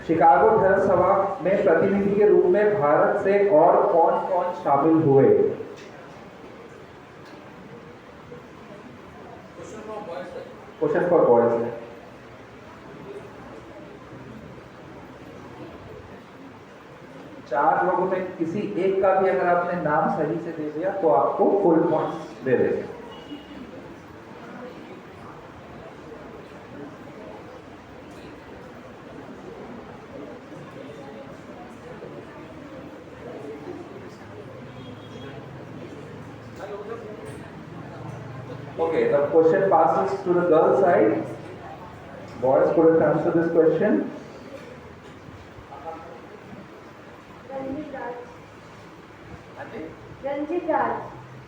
शिकागो धर्म सभा में प्रतिनिधि के रूप में भारत से और कौन कौन शामिल हुए? क्वेश्चन फॉर बॉयज है। चार लोगों में किसी एक का भी अगर आपने नाम सही से दे दिया तो आपको फुल पॉइंट्स दे देंगे। Okay, the question passes to the girl side. Boys, could you answer this question? Ranjit Raj. Ranjit Raj.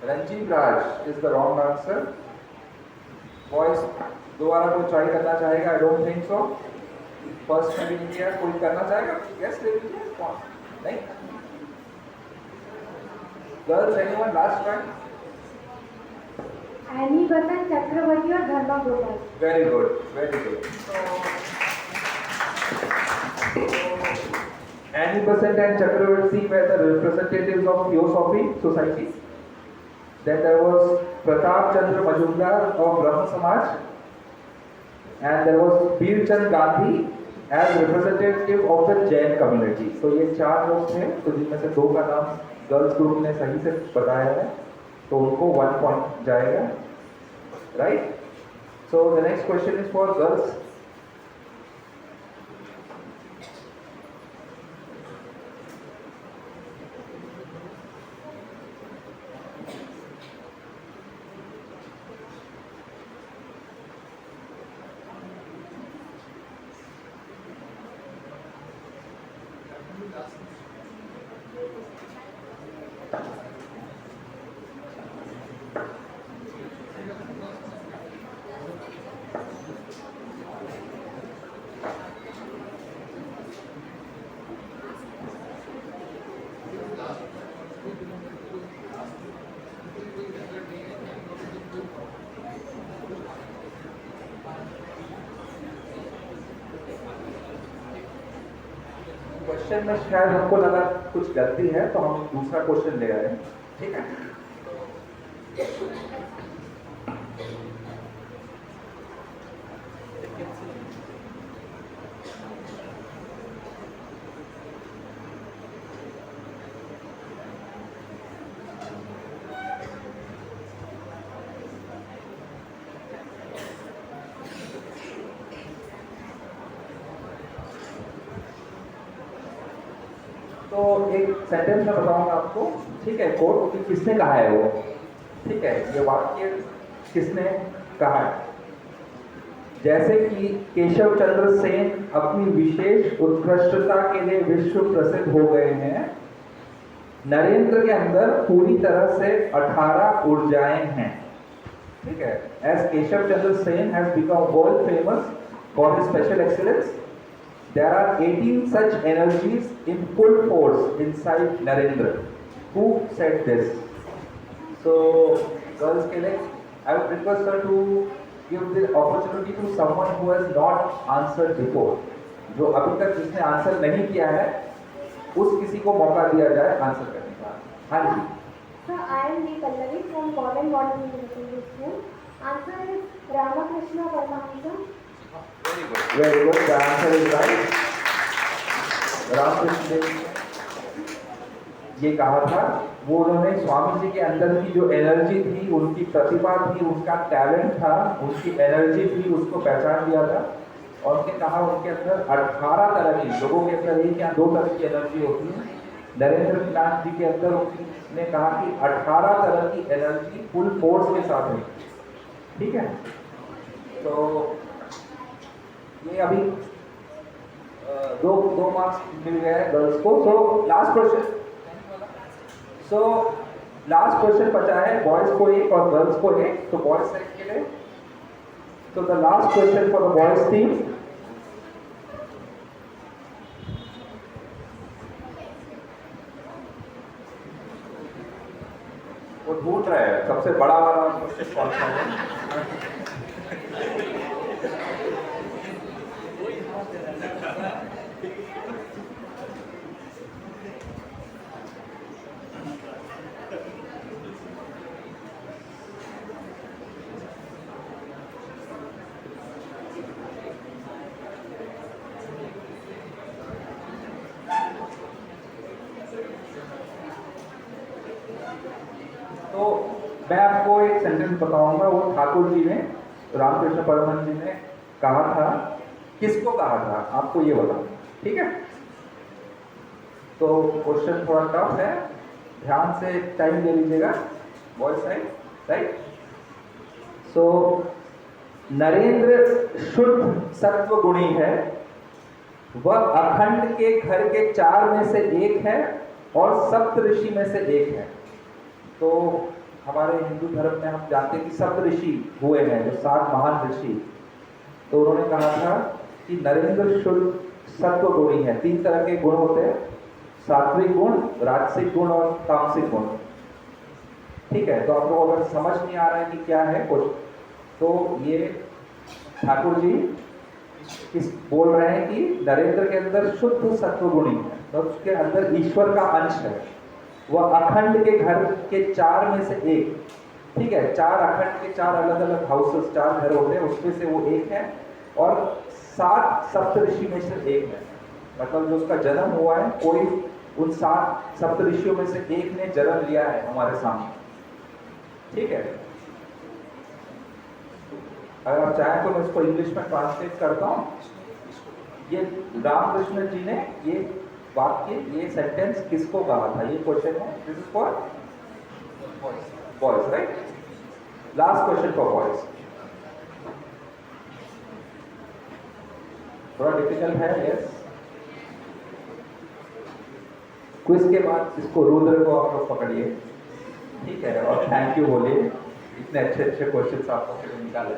Ranjit Raj is the wrong answer. Boys, दोबारा कोई ट्राई करना चाहेगा? I don't think so. First में भी नहीं किया, कोई करना चाहेगा? Yes, ले लीजिए। कौन? नहीं? Girls, anyone last try? Any Basant Chakravarti और Dharma Gopal. Very good, very good. Annie Besant and Chakravarti were the representatives of Theosophy Society. Then there was Pratap Chandra Majumdar of Brahma Samaj, and there was Veer Chand Gandhi as representative of the Jain community. So ये 4 लोग थे, तो जिनमें से 2 का नाम girls group ने सही से बताया है, तो उनको 1 पॉइंट जाएगा, right? So the next question is for girls. Question में शायद हमको लगा कुछ गलती है, तो हम दूसरा क्वेश्चन ले आए, ठीक है। तो एक सेंटेंस में बताऊंगा आपको, ठीक है, कोट कि किसने कहा है वो, ठीक है, ये वाक्य किसने कहा है। जैसे कि केशव चंद्र सेन अपनी विशेष उत्कृष्टता के लिए विश्व प्रसिद्ध हो गए हैं, नरेंद्र के अंदर पूरी तरह से 18 ऊर्जाएं हैं, ठीक है। As Keshav Chandra Sen has become world famous for his special excellence, there are 18 such energies in full force inside Narendra. Who said this? So, girls के लिए, I would request her to give the opportunity to someone who has not answered before. जो अभी तक जिसने answer नहीं किया है, उस किसी को मौका दिया जाए आंसर करने का। हाँ जी। So I am D. Pallavi from Modern Modern University School. Answer is Ramakrishna Paramahamsa. Very good. Very good. The answer is right. Ramakrishna Dev ये कहा था, वो उन्होंने स्वामी जी के अंदर की जो एनर्जी थी, उनकी प्रतिभा थी, उनका टैलेंट था, उनकी एनर्जी थी, उसको पहचान लिया था और उनके कहा उनके अंदर 18 तरह की, लोगों के अंदर 1 या 2 तरह की एनर्जी होती है, नरेंद्र नाथ जी के अंदर उसने कहा कि 18 तरह की एनर्जी फुल फोर्स के साथ है। ठीक है, तो ये अभी दो मार्क्स मिल गए हैं गर्ल्स को। सो लास्ट क्वेश्चन बचा है बॉयज को एक और गर्ल्स को एक। तो बॉयज साइड के लिए, तो the last question for the boys team. वो ढूंढ रहे हैं सबसे बड़ा वाला क्वेश्चन कौन सा है। तो मैं आपको एक सेंटेंस बताऊंगा, वो ठाकुर जी ने, रामकृष्ण परमहंस जी ने कहा था। किसको कहा था आपको ये बताओ, ठीक है। तो क्वेश्चन थोड़ा टफ है, ध्यान से टाइम ले लीजिएगा बॉयज साइड, राइट। सो नरेंद्र शुद्ध सत्व गुणी है, वह अखंड के घर के 4 में से एक है और सप्त ऋषि में से एक है। तो हमारे हिंदू धर्म में हम जानते हैं कि सप्त ऋषि हुए हैं, जो 7 महान ऋषि। तो उन्होंने कहा था कि नरेंद्र शुद्ध सत्व गुणी है। 3 तरह के गुण होते हैं, सात्विक गुण, राजसिक गुण और तामसिक गुण। ठीक है, तो आप लोग अगर समझ नहीं आ रहा है कि क्या है कुछ, तो ये ठाकुर जी बोल रहे हैं कि नरेंद्र के अंदर शुद्ध सत्व गुणी है, तो उसके अंदर ईश्वर का अंश है। वह अखंड के घर के 4 में से एक, ठीक है, 4 अखंड के 4 अलग अलग हाउसेस, 4 घर होते हैं, उसमें से वो एक है और 7 सप्त ऋषि में से एक है। मतलब जो उसका जन्म हुआ है, कोई उन 7 सप्त ऋषियों में से एक ने जन्म लिया है हमारे सामने। ठीक है, अगर आप चाहें तो मैं इसको इंग्लिश में ट्रांसलेट करता हूँ। ये रामकृष्ण जी ने ये वाक्य, ये सेंटेंस किसको कहा था, ये क्वेश्चन है। This is for boys, right. Last question for boys, थोड़ा डिफिकल्ट है, यस। क्विज के बाद इसको रुद्र को आप लोग पकड़िए, ठीक है, और थैंक यू बोलिए, इतने अच्छे अच्छे क्वेश्चन आप लोग के लिए निकाले।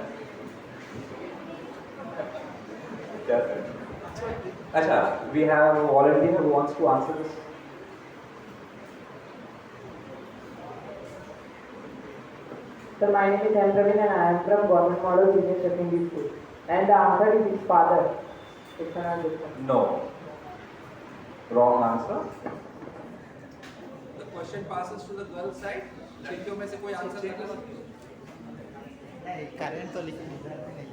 अच्छा, we have a volunteer who wants to answer this. So my name is M. Praveen and I am from Government Model Senior Secondary School. And the answer is his father. No. Wrong answer. The question passes to the girl side. लड़कियों में से कोई answer देगा? नहीं, current तो लिखना नहीं।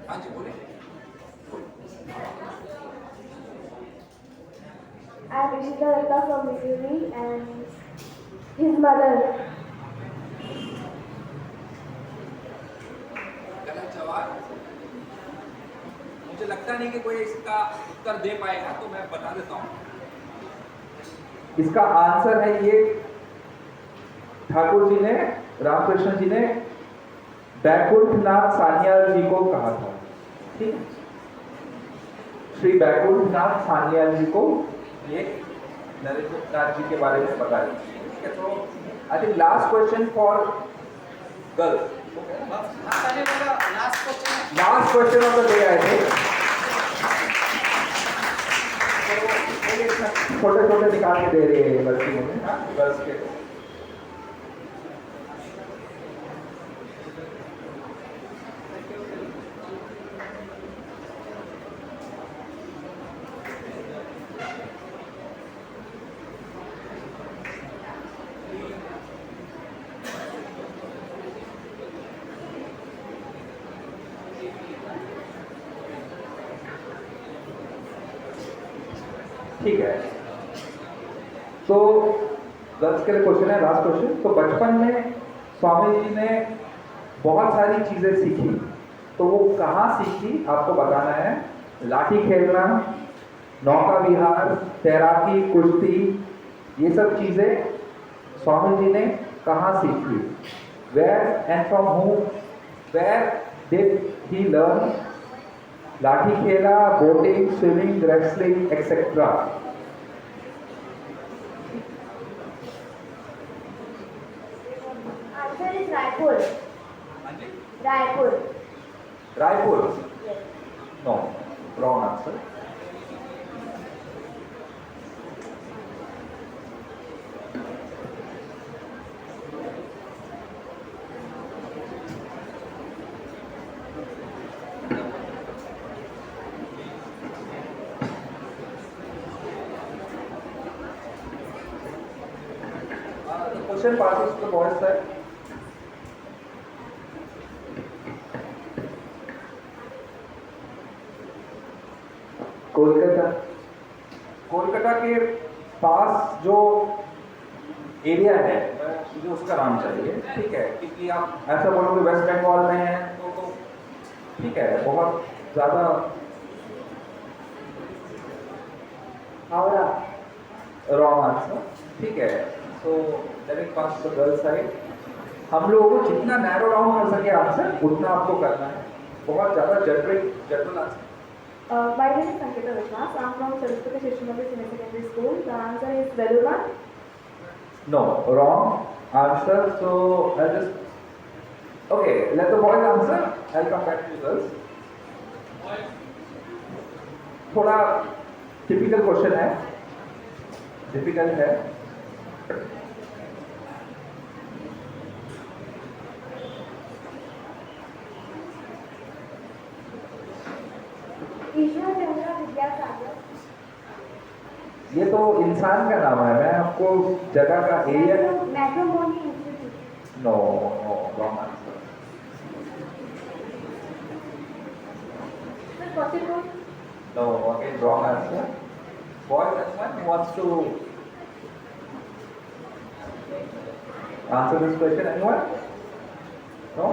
हाँ जी, बोलिए। I am Ishita Datta from Missouri and his mother. गलत जवाब। मुझे लगता नहीं कि कोई इसका उत्तर दे पाएगा, तो मैं बता देता हूँ। इसका आंसर है ये, ठाकुर जी ने, रामकृष्ण जी ने बैकुंठनाथ सान्याल जी को कहा था। ठीक है, श्री बैकुंठनाथ सान्याल जी को ये नरेंद्र नाथ जी के बारे में बताया। ठीक है, तो I think last question for girls. Last question of the day I think. छोटे छोटे निकाल के दे रही है लड़कियों में, गर्ल्स के। ठीक है, तो गर्ल्स के लिए क्वेश्चन है, लास्ट क्वेश्चन। तो बचपन में स्वामी जी ने बहुत सारी चीज़ें सीखी, तो वो कहाँ सीखी आपको बताना है। लाठी खेलना, नौका विहार, तैराकी, कुश्ती, ये सब चीज़ें स्वामी जी ने कहाँ सीखी? Where and from whom, where did he learn? लाठी खेला, boating, swimming, wrestling etcetera. Answer is Raipur. Raipur. Raipur? Yes. No, wrong answer. The question passes to the boys side. Kolkata, Kolkata के पास जो एरिया है मुझे उसका नाम चाहिए, ठीक है? क्योंकि आप ऐसा बोलोगे वेस्ट बंगाल में है तो ठीक है, बहुत ज़्यादा। Howrah. रॉन्ग आंसर, ठीक है। So direct pass to girl side. हम लोगों को जितना नैरो डाउन कर सके आंसर उतना आपको करना है, बहुत ज़्यादा general answer. My name is Sanketa Vishwas. I am from Saraswati Shishmati Senior Secondary School. The answer is Velura. No, wrong answer. So I'll just okay. Let the boys answer. I'll come back to you girls. थोड़ा typical question है, difficult है। ईश्वर चंद्र विद्यासागर। ये तो इंसान का नाम है, मैं आपको जगह का area. Matrimony institute. No, wrong answer. Sir, possible? No, again wrong answer. Boys, anyone who wants to answer this question? Anyone? No?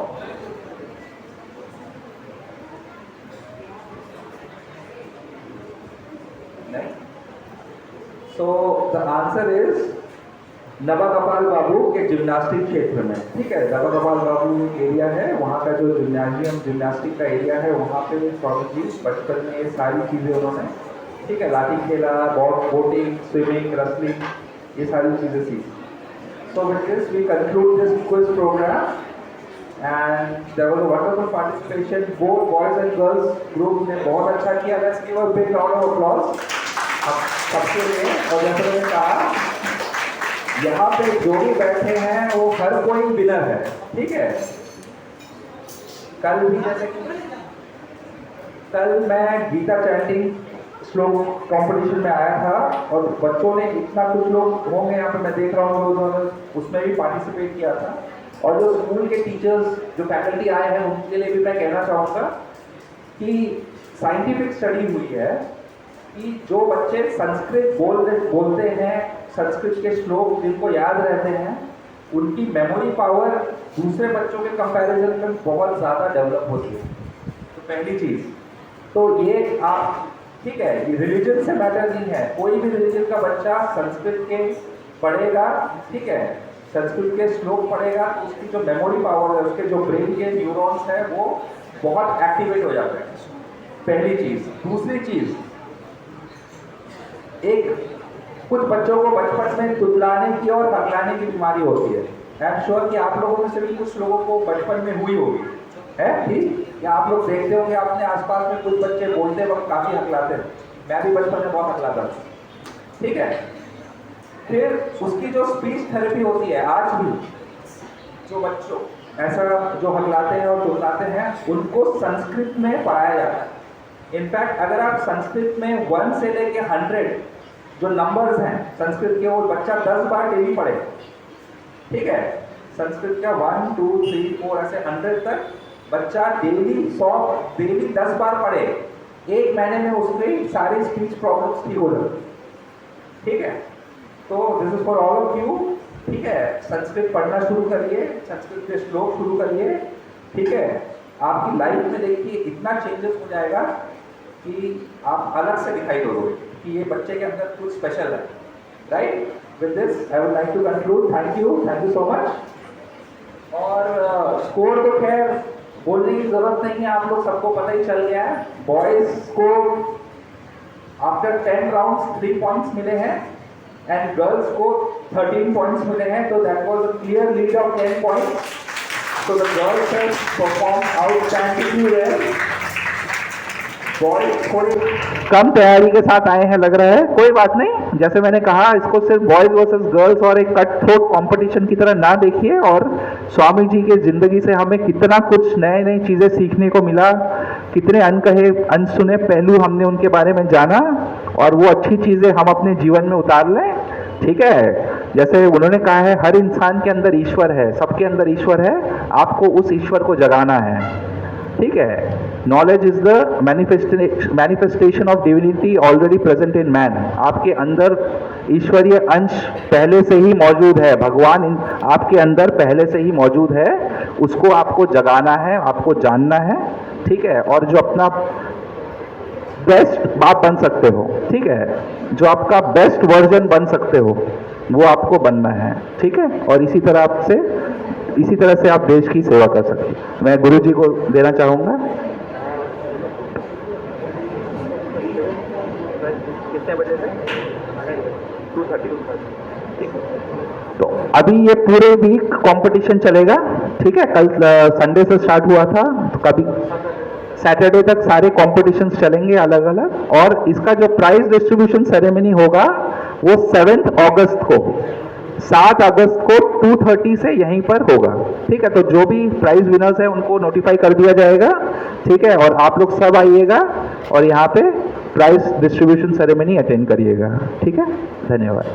नहीं? So the answer is नवागोपाल बाबू के जिम्नास्टिक क्षेत्र में, ठीक है? नवागोपाल बाबू एरिया है, वहाँ का जो जिम्नास्टिक का एरिया है, वहाँ पे स्वामी जी बचपन में ये सारी चीज़ें उन्होंने, ठीक है, लाठी खेला, बोटिंग, स्विमिंग, रेसलिंग, ये सारी चीज़ें सीखी। So with this we conclude this quiz program and there was a wonderful participation. Both boys and girls group ने बहुत अच्छा किया। Let's give a big round of applause सबके लिए। और जैसे मैंने कहा, यहाँ पे जो भी बैठे हैं वो हर कोई विनर है, ठीक है? कल भी जैसे कि कल मैं गीता चैंटिंग श्लोक कंपटीशन में आया था और बच्चों ने इतना, कुछ लोग होंगे यहाँ पे मैं देख रहा हूँ, उन्होंने उसमें भी पार्टिसिपेट किया था। और जो स्कूल के टीचर्स, जो फैकल्टी आए हैं, उनके लिए भी मैं कहना चाहूँगा कि साइंटिफिक स्टडी हुई है कि जो बच्चे संस्कृत बोलते हैं, संस्कृत के श्लोक जिनको याद रहते हैं, उनकी मेमोरी पावर दूसरे बच्चों के कंपैरिजन में बहुत ज़्यादा डेवलप होती है। तो पहली चीज़ तो ये आप, ठीक है, ये रिलीजन से मैटर नहीं है, कोई भी रिलीजन का बच्चा संस्कृत के पढ़ेगा, ठीक है, संस्कृत के श्लोक पढ़ेगा तो उसकी जो मेमोरी पावर है, उसके जो ब्रेन के न्यूरॉन्स हैं वो बहुत एक्टिवेट हो जाते हैं, पहली चीज़। दूसरी चीज़, एक कुछ बच्चों को बचपन में तुतलाने की और पगलाने की बीमारी होती है। आई एम श्योर कि आप लोगों में से भी कुछ लोगों को बचपन में हुई होगी, है ठीक? या आप लोग देखते होंगे अपने आसपास में कुछ बच्चे बोलते वक्त काफ़ी हकलाते थे। मैं भी बचपन में बहुत हकलाता था, ठीक है? फिर उसकी जो स्पीच थेरेपी होती है, आज भी जो बच्चों ऐसा जो हकलाते हैं और तुतलाते हैं, उनको संस्कृत में पढ़ाया जाता है। इनफैक्ट अगर आप संस्कृत में 1 से लेके 100 जो नंबर्स हैं संस्कृत के, वो बच्चा 10 बार डेली पढ़े, ठीक है? संस्कृत का 1 2 3 4 ऐसे 100 तक बच्चा डेली 10 बार पढ़े, 1 महीने में उसके सारी स्पीच प्रॉब्लम्स ठीक हो जाती, ठीक है? तो this is for all of you. ठीक है, संस्कृत पढ़ना शुरू करिए, संस्कृत के श्लोक शुरू करिए, ठीक है। आपकी लाइफ में देखिए इतना चेंजेस हो जाएगा कि आप अलग से दिखाई दोगे कि ये बच्चे के अंदर कुछ स्पेशल है, right. With this I would like to conclude. Thank you so much. और स्कोर तो खैर बोलने की जरूरत नहीं है, आप लोग सबको पता ही चल गया है। बॉयज को आफ्टर 10 राउंड्स 3 पॉइंट्स मिले हैं एंड गर्ल्स को 13 पॉइंट्स मिले हैं, तो that was a clear lead of 10 points. So the girls have performed outstandingly well. Boys थोड़े कम तैयारी के साथ आए हैं लग रहा है, कोई बात नहीं। जैसे मैंने कहा, इसको सिर्फ बॉयज वर्सेस गर्ल्स और एक कट थ्रोट कंपटीशन की तरह ना देखिए। और स्वामी जी के जिंदगी से हमें कितना कुछ नए नई चीज़ें सीखने को मिला, कितने अनकहे अनसुने पहलू हमने उनके बारे में जाना, और वो अच्छी चीज़ें हम अपने जीवन में उतार लें, ठीक है। जैसे उन्होंने कहा है, हर इंसान के अंदर ईश्वर है, सबके अंदर ईश्वर है, आपको उस ईश्वर को जगाना है, ठीक है। Knowledge is the manifestation of divinity already present in man. आपके अंदर ईश्वरीय अंश पहले से ही मौजूद है, भगवान आपके अंदर पहले से ही मौजूद है, उसको आपको जगाना है, आपको जानना है, ठीक है। और जो अपना बेस्ट आप बन सकते हो, ठीक है, जो आपका बेस्ट वर्जन बन सकते हो वो आपको बनना है, ठीक है। और इसी तरह से आप देश की सेवा कर सकते हैं। मैं गुरु जी को देना चाहूँगा। कितने बजे से? 2:30। तो अभी ये पूरे वीक कंपटीशन चलेगा, ठीक है। कल संडे से स्टार्ट हुआ था, तो कभी सैटरडे तक सारे कॉम्पिटिशन्स चलेंगे अलग अलग। और इसका जो प्राइज डिस्ट्रीब्यूशन सेरेमनी होगा वो 7 अगस्त को, 7 अगस्त को 2:30 से यहीं पर होगा, ठीक है। तो जो भी प्राइज विनर्स है उनको नोटिफाई कर दिया जाएगा, ठीक है। और आप लोग सब आइएगा और यहाँ पे प्राइज डिस्ट्रीब्यूशन सेरेमनी अटेंड करिएगा, ठीक है। धन्यवाद।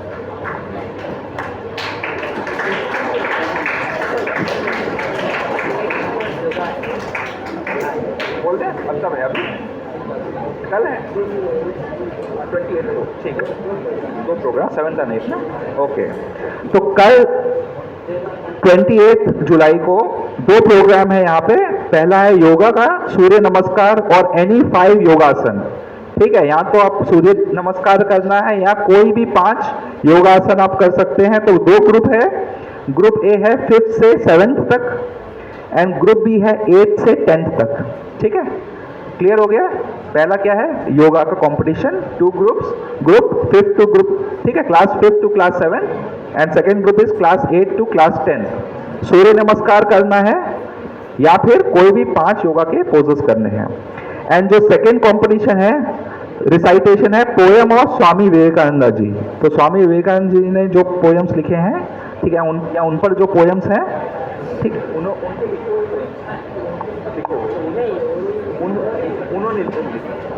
बोल दें अब कब है? अभी कल है 28 को, ठीक है। दो प्रोग्राम 7th और 8th ना, ओके। तो कल 28 जुलाई को 2 प्रोग्राम है यहाँ पे। पहला है योगा का, सूर्य नमस्कार और एनी 5 योगासन, ठीक है। यहाँ तो आप सूर्य नमस्कार करना है या कोई भी 5 योगासन आप कर सकते हैं। तो 2 ग्रुप है, ग्रुप ए है 5th से 7th तक एंड ग्रुप बी है 8th से 10th तक, ठीक है। क्लियर हो गया? पहला क्या है? योगा का competition, 2 groups, group 5th to group, ठीक है, class 5th to class 7 and second group is class 8 to class 10। Surya namaskar करना है या फिर कोई भी 5 योगा के पोजेस करने हैं। एंड जो सेकेंड कंपटीशन है, रिसाइटेशन है पोएम ऑफ स्वामी विवेकानंद जी। तो स्वामी विवेकानंद जी ने जो पोएम्स लिखे हैं, ठीक है, उन पर जो पोएम्स हैं, ठीक, उन्होंने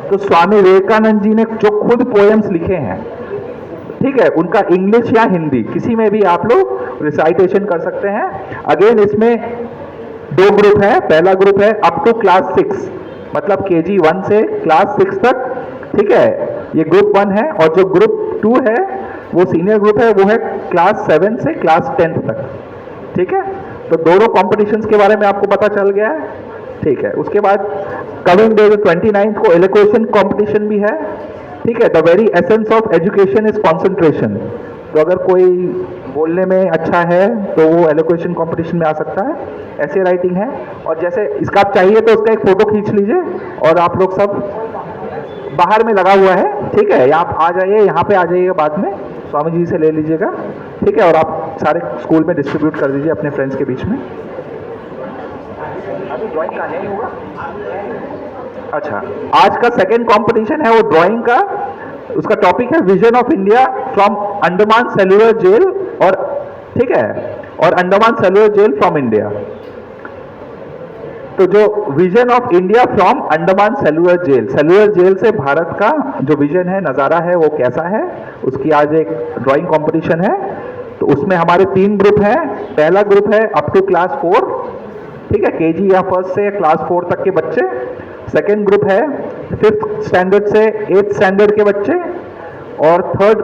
तो स्वामी विवेकानंद जी ने जो खुद पोएम्स लिखे हैं, ठीक है, उनका इंग्लिश या हिंदी किसी में भी आप लोग रिसाइटेशन कर सकते हैं। अगेन इसमें 2 ग्रुप है। पहला ग्रुप है अप टू क्लास 6, मतलब KG 1 से क्लास 6 तक, ठीक है, ये ग्रुप 1 है। और जो ग्रुप 2 है वो सीनियर ग्रुप है, वो है क्लास 7 से क्लास 10th तक, ठीक है। तो दोनों कॉम्पिटिशन्स के बारे में आपको पता चल गया है, ठीक है। उसके बाद कमिंग डे 29 को एलोक्वेशन कंपटीशन भी है, ठीक है। The very essence of education is concentration. तो अगर कोई बोलने में अच्छा है तो वो एलोक्वेशन कंपटीशन में आ सकता है। ऐसे राइटिंग है, और जैसे इसका आप चाहिए तो उसका एक फोटो खींच लीजिए और आप लोग सब बाहर में लगा हुआ है, ठीक है। आप आ जाइए, यहाँ पे आ जाइएगा, बाद में स्वामी जी से ले लीजिएगा, ठीक है। और आप सारे स्कूल में डिस्ट्रीब्यूट कर दीजिए अपने फ्रेंड्स के बीच में। अभी ड्राइंग का नहीं होगा। अच्छा, आज का सेकंड कंपटीशन है वो ड्राइंग का, उसका टॉपिक है vision of India from Andaman cellular jail, और ठीक है, और Andaman cellular jail from India. तो जो vision of India from Andaman cellular jail से भारत का जो विजन है, नज़ारा है, वो कैसा है, उसकी आज एक ड्राइंग कंपटीशन है। तो उसमें हमारे 3 ग्रुप हैं। पहला ग्रुप है अप टू क्लास 4, ठीक है, KG या 1st से क्लास 4 तक के बच्चे। सेकेंड ग्रुप है 5th स्टैंडर्ड से 8th स्टैंडर्ड के बच्चे। और थर्ड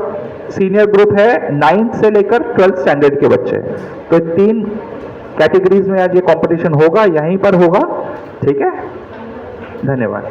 सीनियर ग्रुप है 9th से लेकर 12th स्टैंडर्ड के बच्चे। तो 3 कैटेगरीज में आज ये कंपटीशन होगा, यहीं पर होगा, ठीक है। धन्यवाद।